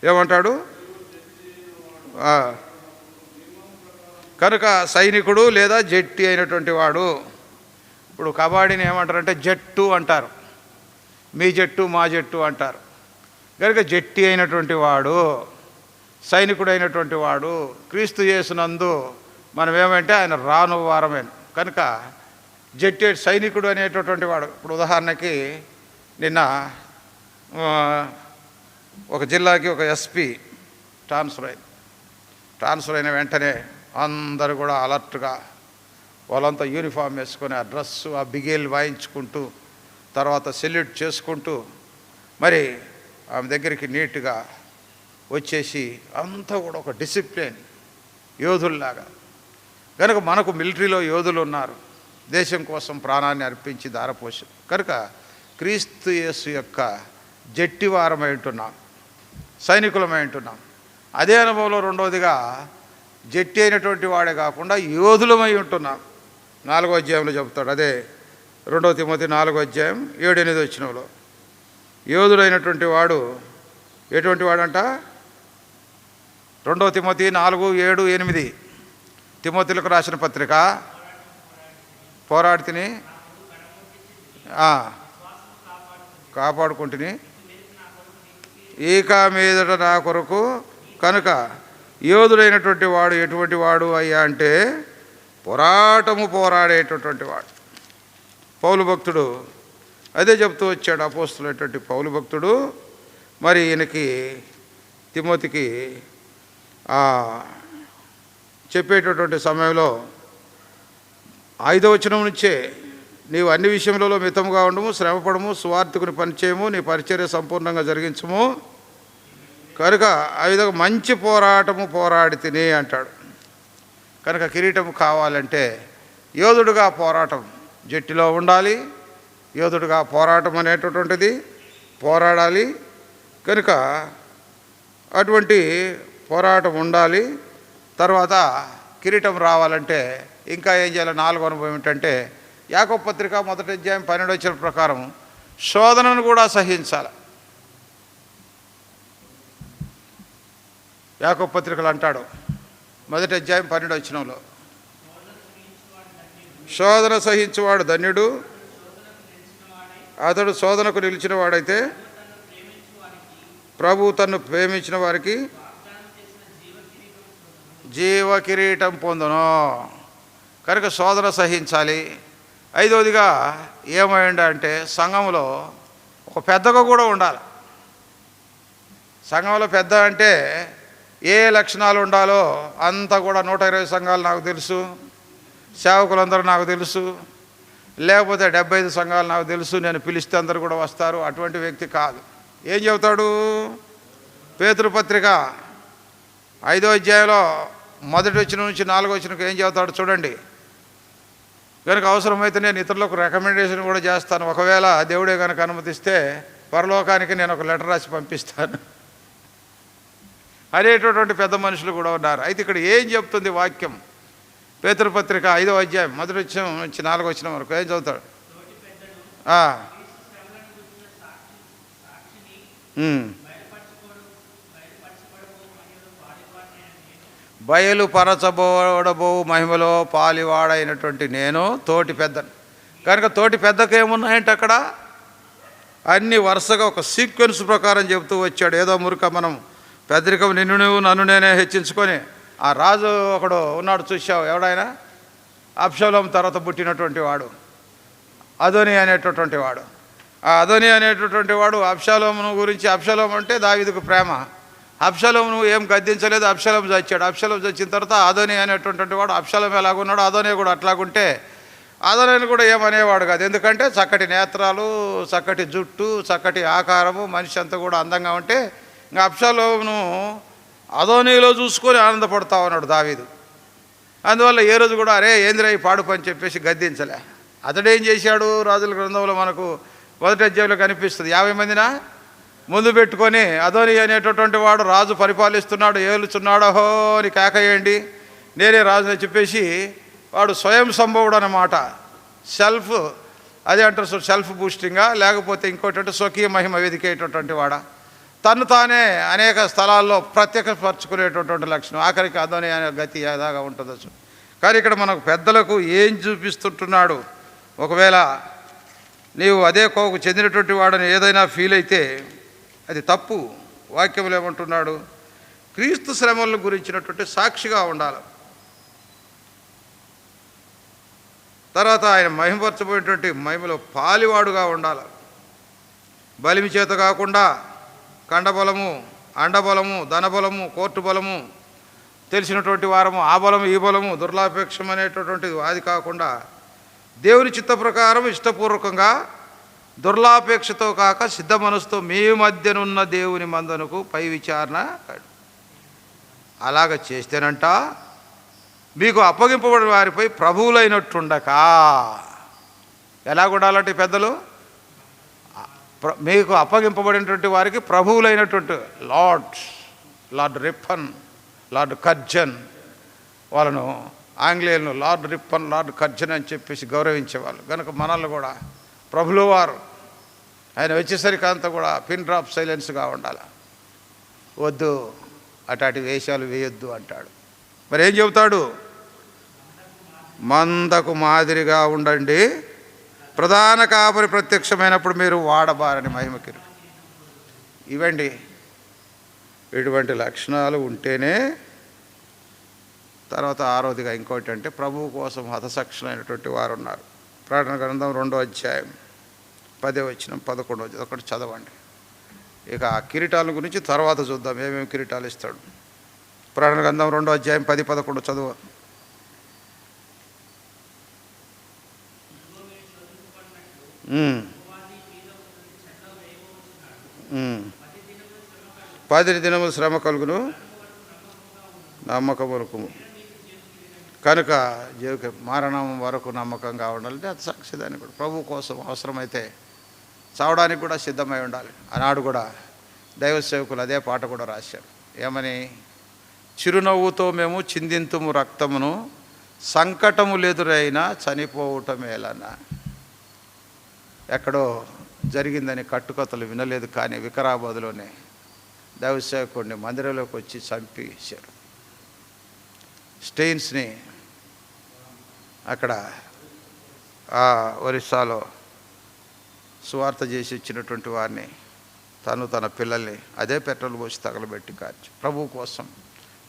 ఏమంటాడు? కనుక సైనికుడు లేదా జట్టి అయినటువంటి వాడు. ఇప్పుడు కబడ్డీని ఏమంటారంటే జట్టు అంటారు, మీ జట్టు మా జట్టు అంటారు. కనుక జట్టి అయినటువంటి వాడు, సైనికుడు అయినటువంటి వాడు, క్రీస్తు యేసునందు మనం ఏమంటే ఆయన రాను వారమే. కనుక జట్టి సైనికుడు అనేటటువంటి వాడు. ఇప్పుడు ఉదాహరణకి నిన్న ఒక జిల్లాకి ఒక ఎస్పీ ట్రాన్స్ఫర్ అయిన వెంటనే అందరూ కూడా అలర్ట్గా వాళ్ళంతా యూనిఫామ్ వేసుకొని ఆ డ్రెస్సు ఆ బిగేలు వాయించుకుంటూ తర్వాత సెల్యూట్ చేసుకుంటూ మరి ఆమె దగ్గరికి నీట్గా వచ్చేసి అంతా కూడా ఒక డిసిప్లిన్ యోధుల్లాగా. కనుక మనకు మిలిటరీలో యోధులు ఉన్నారు, దేశం కోసం ప్రాణాన్ని అర్పించి దారపోసి. కనుక క్రీస్తు యేసు యొక్క జట్టివారమై ఉంటున్నాం, సైనికులమై ఉంటున్నాం. అదే అనుభవంలో రెండవదిగా జట్టి అయినటువంటి వాడే కాకుండా యోధులమై ఉంటున్నాం. 4వ అధ్యాయంలో చెబుతాడు. అదే 2 తిమోతి 4వ అధ్యాయం 7-8 వచనంలో యోధుడైనటువంటి వాడు ఎటువంటి వాడంట? 2 తిమోతి 4:7-8 తిమోతిలకు రాసిన పత్రిక. పోరాడితిని, కాపాడుకుంటుని, ఈక మీదట నా కొరకు. కనుక యోధుడైనటువంటి వాడు ఎటువంటి వాడు అయ్యా అంటే పోరాడేటటువంటి వాడు. పౌలు భక్తుడు అదే చెప్తూ వచ్చాడు. అపోస్తులైనటువంటి పౌలు భక్తుడు మరి ఈయనకి తిమోతికి చెప్పేటటువంటి సమయంలో 5వ వచనం నుంచే నీవు అన్ని విషయంలో మితముగా ఉండము, శ్రమపడము, సువార్థకుని పనిచేయము, నీ పరిచర్య సంపూర్ణంగా జరిగించము. కనుక ఆ విధంగా మంచి పోరాడి తిని అంటాడు. కనుక కిరీటం కావాలంటే యోధుడుగా పోరాటం జట్టిలో ఉండాలి. యోధుడుగా పోరాటం అనేటటువంటిది పోరాడాలి. కనుక అటువంటి పోరాటం ఉండాలి. తర్వాత కిరీటం రావాలంటే ఇంకా ఏం చేయాలి? 4వ అనుభవం ఏంటంటే యాకోబు పత్రిక 1వ అధ్యాయం 12వ వచనం ప్రకారం శోధనను కూడా సహించాలి. యాకోబు పత్రికలు అంటాడు 1వ అధ్యాయం 12వ వచనంలో, శోధన సహించువాడు ధన్యుడు, అతడు శోధనకు నిలిచిన వాడైతే ప్రభు తన్ను ప్రేమించిన వారికి జీవ కిరీటం పొందును. కనుక శోధన సహించాలి. 5వదిగా ఏమైంది అంటే సంఘంలో ఒక పెద్దగా కూడా ఉండాలి. సంఘంలో పెద్ద అంటే ఏ లక్షణాలు ఉండాలో అంతా కూడా 120 సంఘాలు నాకు తెలుసు, సేవకులందరూ నాకు తెలుసు, లేకపోతే 75 సంఘాలు నాకు తెలుసు, నేను పిలిస్తే అందరూ కూడా వస్తారు. అటువంటి వ్యక్తి కాదు. ఏం చెబుతాడు? పేతురు పత్రిక 5వ అధ్యాయంలో 1వ వచనం నుంచి 4వ వచనంకి ఏం చెబుతాడు చూడండి. కనుక అవసరమైతే నేను ఇతరులకు రికమెండేషన్ కూడా చేస్తాను. ఒకవేళ దేవుడే కనుక అనుమతిస్తే పరలోకానికి నేను ఒక లెటర్ రాసి పంపిస్తాను అనేటటువంటి పెద్ద మనుషులు కూడా ఉన్నారు. అయితే ఇక్కడ ఏం చెప్తుంది వాక్యం? పేతురుపత్రిక 5వ అధ్యాయం మొదటి వచనం నుంచి 4వ వచనం వరకు ఏం చదువుతాడు? బయలుపరచబోడబో మహిమలో పాలివాడైనటువంటి నేను తోటి పెద్దను. కనుక తోటి పెద్దకు ఏమున్నాయంటే అక్కడ అన్ని వరుసగా ఒక సీక్వెన్స్ ప్రకారం చెబుతూ వచ్చాడు. ఏదో మురుక మనం పెద్దరికం నిన్ను నువ్వు నన్ను నేనే హెచ్చించుకొని ఆ రాజు ఒకడు ఉన్నాడు, చూసావు? ఎవడైనా? అబ్షలోం తర్వాత పుట్టినటువంటి వాడు అదోని అనేటటువంటి వాడు. ఆ అదోని అనేటటువంటి వాడు అబ్షలోము గురించి, అబ్షలోం అంటే దావీదుకు ప్రేమ. అబ్షలోమును ఏం గద్దించలేదు, అబ్షలోం చచ్చాడు. అబ్షలోం చచ్చిన తర్వాత అదోని అనేటటువంటి వాడు అబ్షలోం ఎలాగున్నాడు అదోని కూడా అట్లాగుంటే అదోని కూడా ఏమనేవాడు కాదు. ఎందుకంటే చక్కటి నేత్రాలు, చక్కటి జుట్టు, చక్కటి ఆకారము, మనిషి అంతా కూడా అందంగా ఉంటే ఇంకా అబ్షలోమును అదోనిలో చూసుకొని ఆనందపడతా ఉన్నాడు దావీదు. అందువల్ల ఏ రోజు కూడా అరే ఏంద్రా ఈ పాడు పని చెప్పేసి గద్దించలే. అతడేం చేశాడు? రాజుల గ్రంథంలో మనకు మొదటి అధ్యాయంలో కనిపిస్తుంది. 50 మందిన ముందు పెట్టుకొని అదోని అనేటటువంటి వాడు రాజు పరిపాలిస్తున్నాడు, ఏలుచున్నాడహో అని కేకయ్యండి, నేనే రాజు అని చెప్పేసి వాడు స్వయం సంభవుడు అన్నమాట. సెల్ఫ్, అదే అంటారు సెల్ఫ్ బూస్టింగా, లేకపోతే ఇంకోటి స్వకీయ మహిమ వెదికేటటువంటి వాడ, తను తానే అనేక స్థలాల్లో ప్రత్యేకపరచుకునేటటువంటి లక్షణం. ఆఖరికి అదోని అనే గతి ఎలాగా ఉంటుందో. కానీ ఇక్కడ మనకు పెద్దలకు ఏం చూపిస్తుంటున్నాడు? ఒకవేళ నీవు అదే కోకు చెందినటువంటి వాడని ఏదైనా ఫీల్ అయితే అది తప్పు. వాక్యంలో ఏమంటున్నాడు? క్రీస్తు శ్రమల గురించినటువంటి సాక్షిగా ఉండాలి. తర్వాత ఆయన మహిమపరచబోయేటువంటి మహిమలో పాలివాడుగా ఉండాలి. బలిమి చేత కాకుండా కండబలము, అండబలము, ధనబలము, కోర్టు బలము, తెలిసినటువంటి వారము, ఆ బలము ఈ బలము, దుర్లాపేక్షం అనేటటువంటిది అది కాకుండా దేవుని చిత్త ప్రకారం ఇష్టపూర్వకంగా దుర్లాపేక్షతో కాక సిద్ధ మనసుతో మీ మధ్యనున్న దేవుని మందనకు పై విచారణ అలాగ చేస్తేనంట మీకు అప్పగింపబడిన వారిపై ప్రభువులైనట్టుండక. ఎలా ఉండాలంటే పెద్దలు? మీకు అప్పగింపబడినటువంటి వారికి ప్రభువులైనటువంటి లార్డ్ రిప్పన్, లార్డ్ కర్జన్, వాళ్ళను ఆంగ్లేయులను లార్డ్ రిప్పన్, లార్డ్ కర్జన్ అని చెప్పేసి గౌరవించేవాళ్ళు. కనుక మనల్ని కూడా ప్రభుల వారు ఆయన వచ్చేసరికి అంతా కూడా పిన్ డ్రాప్ సైలెన్స్గా ఉండాలి. వద్దు అటాటి వేషాలు వేయొద్దు అంటాడు. మరి ఏం చెబుతాడు? మందకు మాదిరిగా ఉండండి, ప్రధాన కాపరి ప్రత్యక్షమైనప్పుడు మీరు వాడబారని మహిమకి. ఇవండి ఇటువంటి లక్షణాలు ఉంటేనే తర్వాత ఆరోదిగా ఇంకోటి అంటే ప్రభువు కోసం హతసాక్షులైనటువంటి వారు ఉన్నారు. ప్రకటన గ్రంథం 2వ అధ్యాయం 10వ వచనం 11వ వచనం ఒకటి చదవండి. ఇక ఆ కిరీటాల గురించి తర్వాత చూద్దాం, ఏమేమి కిరీటాలు ఇస్తాడు. ప్రకటన గ్రంథం 2వ అధ్యాయం 10, 11 చదువు. పది దినములు శ్రమ కలుగును నమ్మకములకు, కనుక మరణం వరకు నమ్మకంగా ఉండాలంటే అది సాక్షిదాన్ని కూడా ప్రభు కోసం అవసరమైతే చావడానికి కూడా సిద్ధమై ఉండాలి. ఆనాడు కూడా దైవ సేవకులు అదే పాట కూడా రాశారు. ఏమని? చిరునవ్వుతో మేము చిందింతుము రక్తమును, సంకటములెదురైనా చనిపోవటమేలన్నా. ఎక్కడో జరిగిందని కట్టుకథలు వినలేదు, కానీ వికారాబాద్లోనే దైవ సేవకుడిని మందిరంలోకి వచ్చి చంపేశారు. స్టెయిన్స్ని అక్కడ ఒరిస్సాలో సువార్త చేసి ఇచ్చినటువంటి వారిని తన పిల్లల్ని అదే పెట్రోల్ పోసి తగలబెట్టి కాల్చి ప్రభువు కోసం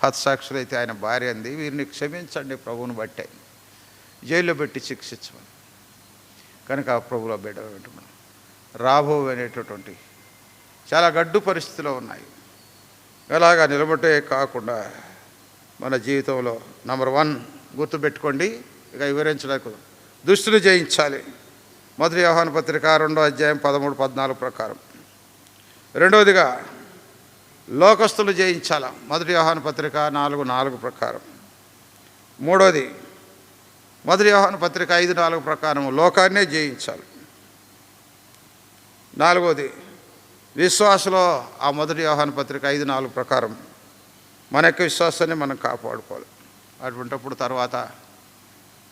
హతసాక్షులైతే ఆయన భార్య అంది, వీరిని క్షమించండి ప్రభువుని బట్టే, జైల్లో పెట్టి శిక్షించమని. కనుక ప్రభువులో బిడ్డ వింటున్నాం. రాబో అనేటటువంటి చాలా గడ్డు పరిస్థితిలో ఉన్నాయి. ఎలాగా నిలబట్టే కాకుండా మన జీవితంలో నంబర్ 1 గుర్తుపెట్టుకోండి. ఇక వివరించడానికి దుష్టులు జయించాలి. మొదటి యోహాను పత్రిక 2వ అధ్యాయం 13, 14 ప్రకారం. రెండవదిగా లోకస్తులు జయించాల. మొదటి యోహాను పత్రిక 4:4 ప్రకారం. మూడవది మొదటి యోహాను పత్రిక 5:4 ప్రకారం లోకాన్నే జయించాలి. నాలుగవది విశ్వాసంలో ఆ మొదటి యోహాను పత్రిక 5:4 ప్రకారం మన యొక్క విశ్వాసాన్ని మనం కాపాడుకోవాలి. అటువంటిప్పుడు తర్వాత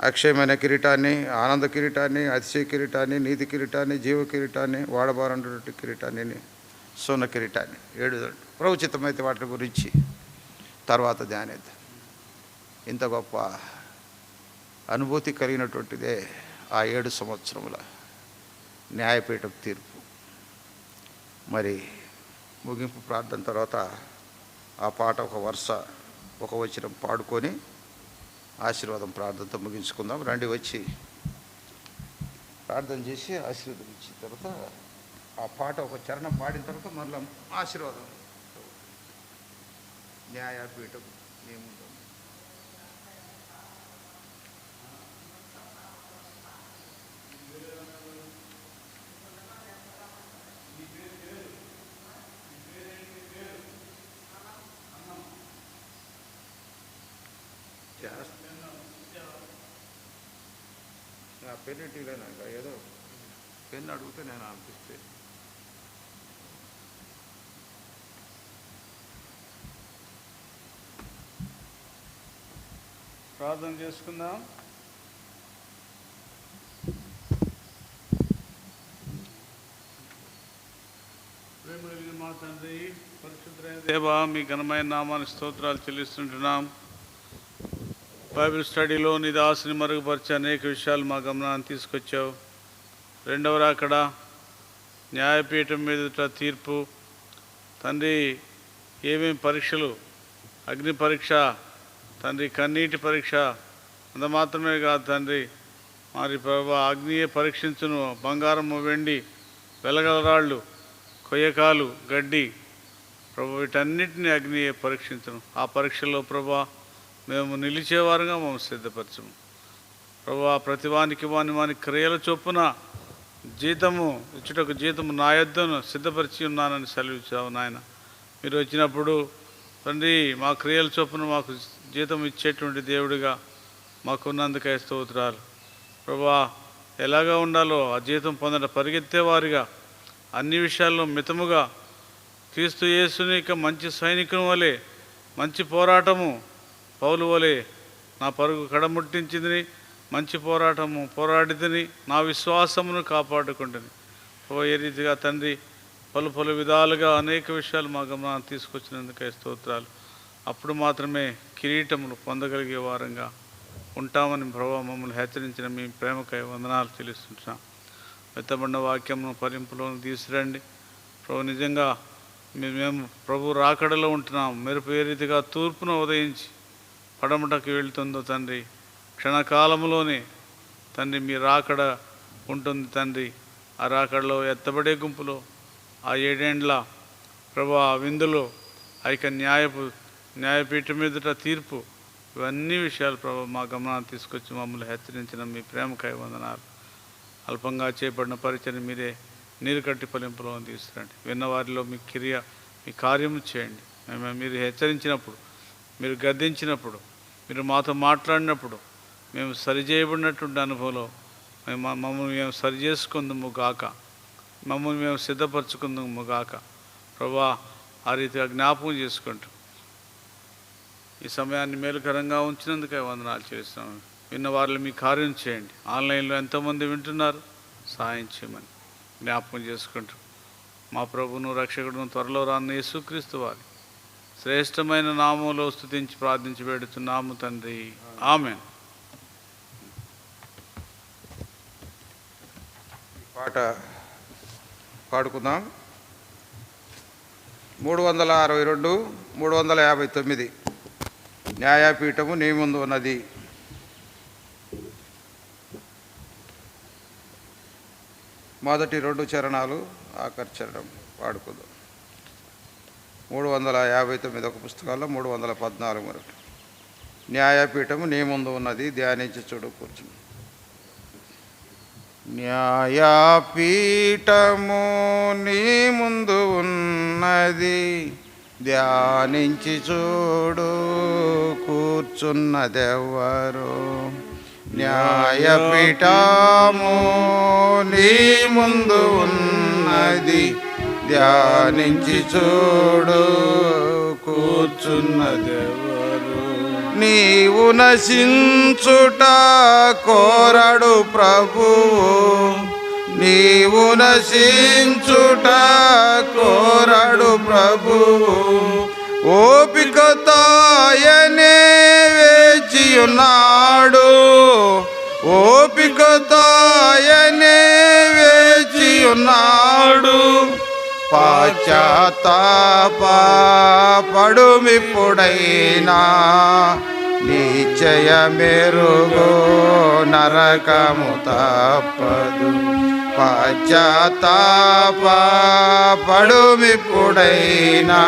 అక్షయమైన కిరీటాన్ని, ఆనంద కిరీటాన్ని, అతిశయ కిరీటాన్ని, నీతి కిరీటాన్ని, జీవ కిరీటాన్ని, వాడబారనటువంటి కిరీటాన్ని, సోన కిరీటాన్ని 7 ప్రవచితమైతే వాటి గురించి తర్వాత ధ్యానిద్దాం. ఇంత గొప్ప అనుభూతి కలిగినటువంటిదే ఆ 7 సంవత్సరముల న్యాయపీఠం తీర్పు. మరి ముగింపు ప్రార్థన తర్వాత ఆ పాట ఒక వరుస ఒక వచనం పాడుకొని ఆశీర్వాదం ప్రార్థనతో ముగించుకుందాం. రండి, వచ్చి ప్రార్థన చేసి ఆశీర్వాదం ఇచ్చిన తర్వాత ఆ పాట ఒక చరణం పాడిన తర్వాత మరలా ఆశీర్వాదం. న్యాయపీఠం ఏముందో పెన్ టీలేనాక ఏదో పెన్ను అడిగితే నేను అనిపిస్తే ప్రార్థన చేసుకుందాం. ప్రేమ కలిగిన మా తండ్రి, పరిశుద్ధమైన దేవా, మీ ఘనమైన నామానికి స్తోత్రాలు చెల్లిస్తుంటున్నాం. బైబిల్ స్టడీలో నీ దాసుని మరుగుపరిచే అనేక విషయాలు మా గమనాన్ని తీసుకొచ్చావు. రెండవ రాకడ, న్యాయపీఠం మీద తీర్పు, తండ్రి ఏమేమి పరీక్షలు, అగ్ని పరీక్ష తండ్రి, కన్నీటి పరీక్ష, అంత మాత్రమే కాదు తండ్రి, మరి ప్రభా అగ్నియే పరీక్షించును, బంగారము, వెండి, వెలగలరాళ్ళు, కొయ్యకాలు, గడ్డి, ప్రభు వీటన్నిటిని అగ్నియే పరీక్షించును. ఆ పరీక్షల్లో ప్రభా మేము నిలిచేవారుగా మమ్మల్ని సిద్ధపరచము. ప్రభా ప్రతివానికి వాని క్రియల చొప్పున జీతము ఇచ్చుటకు జీతము నా యొద్దను సిద్ధపరిచి ఉన్నానని సెలవిచ్చావు నాయన. మీరు వచ్చినప్పుడు తండ్రి మా క్రియల చొప్పున మాకు జీతం ఇచ్చేటువంటి దేవుడిగా మాకున్నందుకై స్తోత్రాలు. ప్రభా ఎలాగా ఉండాలో ఆ జీతం పరిగెత్తేవారిగా అన్ని విషయాల్లో మితముగా క్రీస్తు యేసుని ఇక మంచి సైనికుని వలె మంచి పోరాటము పౌలు వలె నా పరుగు కడముట్టించింది, మంచి పోరాటము పోరాడిదని నా విశ్వాసమును కాపాడుకుంటుంది. ఏ రీతిగా తండ్రి పలు విధాలుగా అనేక విషయాలు మా గమనాన్ని తీసుకొచ్చినందుకై స్తోత్రాలు. అప్పుడు మాత్రమే కిరీటములు పొందగలిగే వారంగా ఉంటామని ప్రభావ మమ్మల్ని హెచ్చరించిన మీ ప్రేమకై వందనాలు చెల్లిస్తుంటున్నాం. మెత్తబడిన వాక్యమును ఫలింపులోకి తీసుకురండి ప్రభు. నిజంగా మేము ప్రభు రాకడలో ఉంటున్నాం. మెరుపు ఏ రీతిగా తూర్పును ఉదయించి పడమటకు వెళ్తుందో తండ్రి, క్షణకాలంలోనే తండ్రి మీ రాకడ ఉంటుంది తండ్రి. ఆ రాకడలో ఎత్తబడే గుంపులో ఆ 7 ఏండ్ల ప్రభా విందులో ఐక న్యాయపీఠం మీదట తీర్పు, ఇవన్నీ విషయాలు ప్రభు మా గమనాన్ని తీసుకొచ్చి మమ్మల్ని హెచ్చరించిన మీ ప్రేమకై వందనాలు. అల్పంగా చేపడిన పరిచయం మీరే నీరు కట్టి ఫలింపులో తీసుకురండి. విన్నవారిలో మీ కార్యము చేయండి. మీరు హెచ్చరించినప్పుడు, మీరు గద్దించినప్పుడు, మీరు మాతో మాట్లాడినప్పుడు మేము సరిచేయబడినటువంటి అనుభవంలో మమ్మల్ని మేము సరి చేసుకుందాము గాక, మమ్మల్ని మేము సిద్ధపరచుకుందాము గాక ప్రభా. ఆ రీతిగా జ్ఞాపకం చేసుకుంటూ ఈ సమయాన్ని మేలుకరంగా ఉంచినందుకే వందనాలు చేస్తున్నాము. విన్న వారిలో మీ కార్యం చేయండి. ఆన్లైన్లో ఎంతోమంది వింటున్నారు, సహాయం చేయమని జ్ఞాపకం చేసుకుంటూ మా ప్రభువును రక్షకుడును త్వరలో రాన్న యేసుక్రీస్తు వారి శ్రేష్టమైన నామంలో స్తుతించి ప్రార్థించి వేడుతున్నాము తండ్రి, ఆమేన్. పాట పాడుకుందాం. 362, 359 న్యాయపీఠము నీ ముందు ఉన్నది. మొదటి 2 చరణాలు, ఆఖరి చరణం పాడుకుందాం. 359 ఒక పుస్తకాల్లో 314 వరకు. న్యాయపీఠము నీ ముందు ఉన్నది, ధ్యానించి చూడు కూర్చుని. న్యాయపీఠము నీ ముందు ఉన్నది, ధ్యానించి చూడు కూర్చున్నదెవ్వరు. న్యాయపీఠము నీ ముందు ఉన్నది, ధ్యానించి చూడు కూర్చున్నదెవరు. నీవు నశించుట కోరడు ప్రభువు, నీవు నశించుట కోరడు ప్రభువు. ఓపికతో ఆయనే వేచియున్నాడు, ఓపికతో ఆయనే వేచియున్నాడు. పశ్చాత్తాపడుమిప్పుడైనా నిశ్చయ మెరుగో నరకము తప్పదు. పశ్చాత్తాపడుమిప్పుడైనా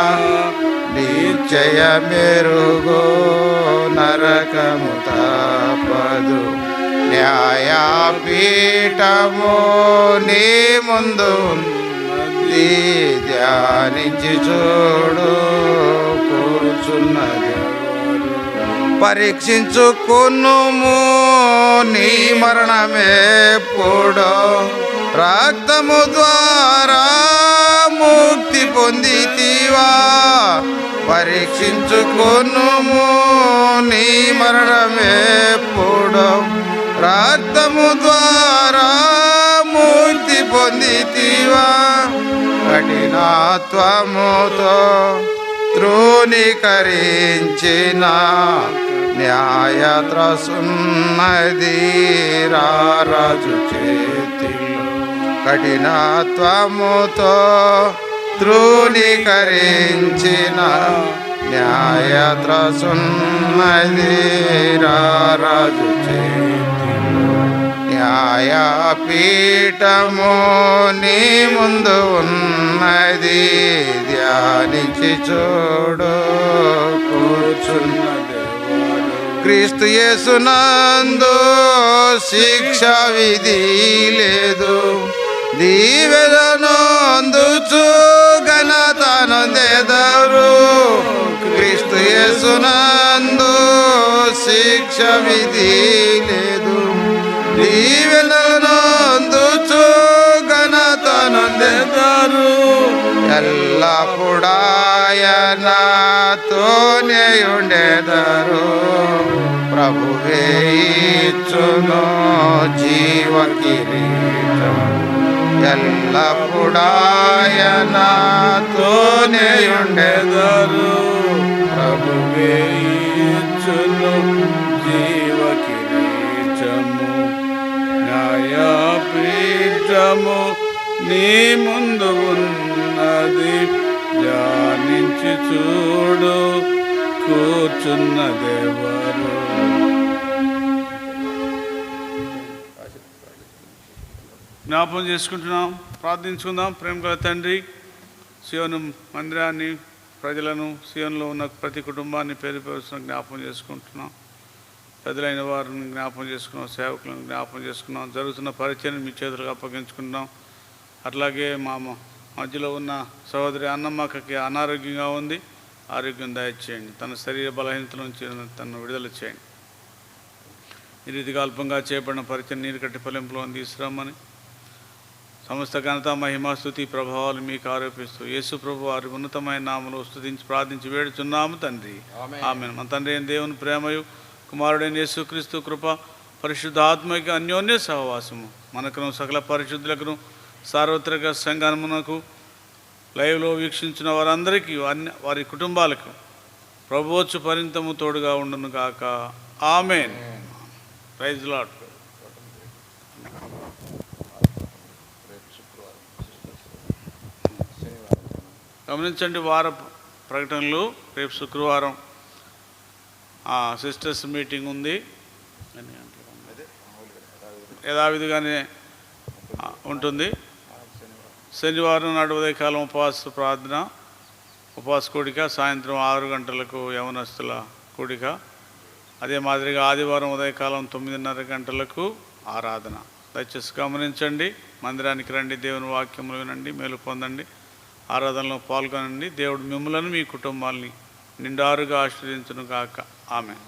నిశ్చయ మెరుగో నరకము తప్పదు. న్యాయపీఠము నీ ముందు ఉంది, ధ్యానించి చూడు కూర్చున్నది. పరీక్షించుకొనుము నీ మరణమెప్పుడో, రక్తము ద్వారా ముక్తి పొందితివా. పరీక్షించుకొనుము నీ మరణమెప్పుడో, రక్తము ద్వారా ముక్తి పొందితివా. కఠినత్వముతో తృణీకరించిన న్యాయత్రసున్నది రాజు చేతిలో. కఠినత్వముతో తృణీకరించిన న్యాయత్రసున్నది రాజు చేతిలో. న్యాయపీఠము నీ ముందు ఉన్నది, ధ్యానించి చూడు కూర్చున్నది. క్రీస్తు యేసునందు శిక్ష విధి లేదు, దీవెనొందుచు ఘనతనొందెదరు. క్రీస్తు యేసునందు శిక్ష విధి లేదు, దీవెనొందుచు ఘనతనొందెదరు. ఎల్లప్పుడాయనతోనే ఉండెదరు, ప్రభువే ఇచ్చును జీవ కిరీటం. ఎల్లప్పుడాయనతోనే ఉండెదరు, ప్రభువే ఇచ్చును జీవ కిరీటము. న్యాయపీఠము నీ ముందు ఉన్నది, ధ్యానించి చూడు కూర్చున్నదెవరు. జ్ఞాపకం చేసుకుంటున్నాం, ప్రార్థించుకుందాం. ప్రేమ గల తండ్రి, సియోను మందిరాన్ని, ప్రజలను, సియోనులో ఉన్న ప్రతి కుటుంబాన్ని పేరు పేరున జ్ఞాపకం చేసుకుంటున్నాం. పెద్దలైన వారిని జ్ఞాపకం చేసుకున్నాం, సేవకులను జ్ఞాపకం చేసుకున్నాం. జరుగుతున్న పరిచయం మీ చేతులకు అప్పగించుకుంటున్నాం. అట్లాగే మా మధ్యలో ఉన్న సహోదరి అన్నమ్మకి అనారోగ్యంగా ఉంది, ఆరోగ్యం దయచేయండి. తన శరీర బలహీనత నుంచి తను విడుదల చేయండి. ఈ రీతిగా అల్పంగా చేపడిన పరిచయం నీరు కట్టి ఫలింపులో తీసుకురామని, సమస్త ఘనత మహిమ స్తుతి ప్రభావాలు మీకు ఆరోపిస్తూ యేసు ప్రభు వారి ఉన్నతమైన నామములో స్తుతించి ప్రార్థించి వేడుచున్నాము తండ్రి, ఆమేన్. మన తండ్రి అయిన దేవుని ప్రేమయు, కుమారుడైన యేసుక్రీస్తు కృప, పరిశుద్ధాత్మక అన్యోన్య సహవాసము మనకును సకల పరిశుద్ధులకును సార్వత్రిక సంఘమునకు లైవ్లో వీక్షించిన వారందరికీ వారి కుటుంబాలకు ప్రభువచ్చు పరింతము తోడుగా ఉండును గాక. ఆమేన్. Praise Lord. గమనించండి, వార ప్రకటనలు. రేపు శుక్రవారం సిస్టర్స్ మీటింగ్ ఉంది, యథావిధిగానే ఉంటుంది. శనివారం నాడు ఉదయకాలం ఉపవాస ప్రార్థన, ఉపవాస కూడిక, సాయంత్రం 6 గంటలకు యవనస్తుల కూడిక. అదే మాదిరిగా ఆదివారం ఉదయకాలం 9:30 గంటలకు ఆరాధన. దయచేసి గమనించండి, మందిరానికి రండి, దేవుని వాక్యములు వినండి, మేలు పొందండి, ఆరాధనలో పాల్గొనండి. దేవుడు మిమ్మలను మీ కుటుంబాలని నిండారుగా ఆశీర్వదించును గాక. ఆమేన్.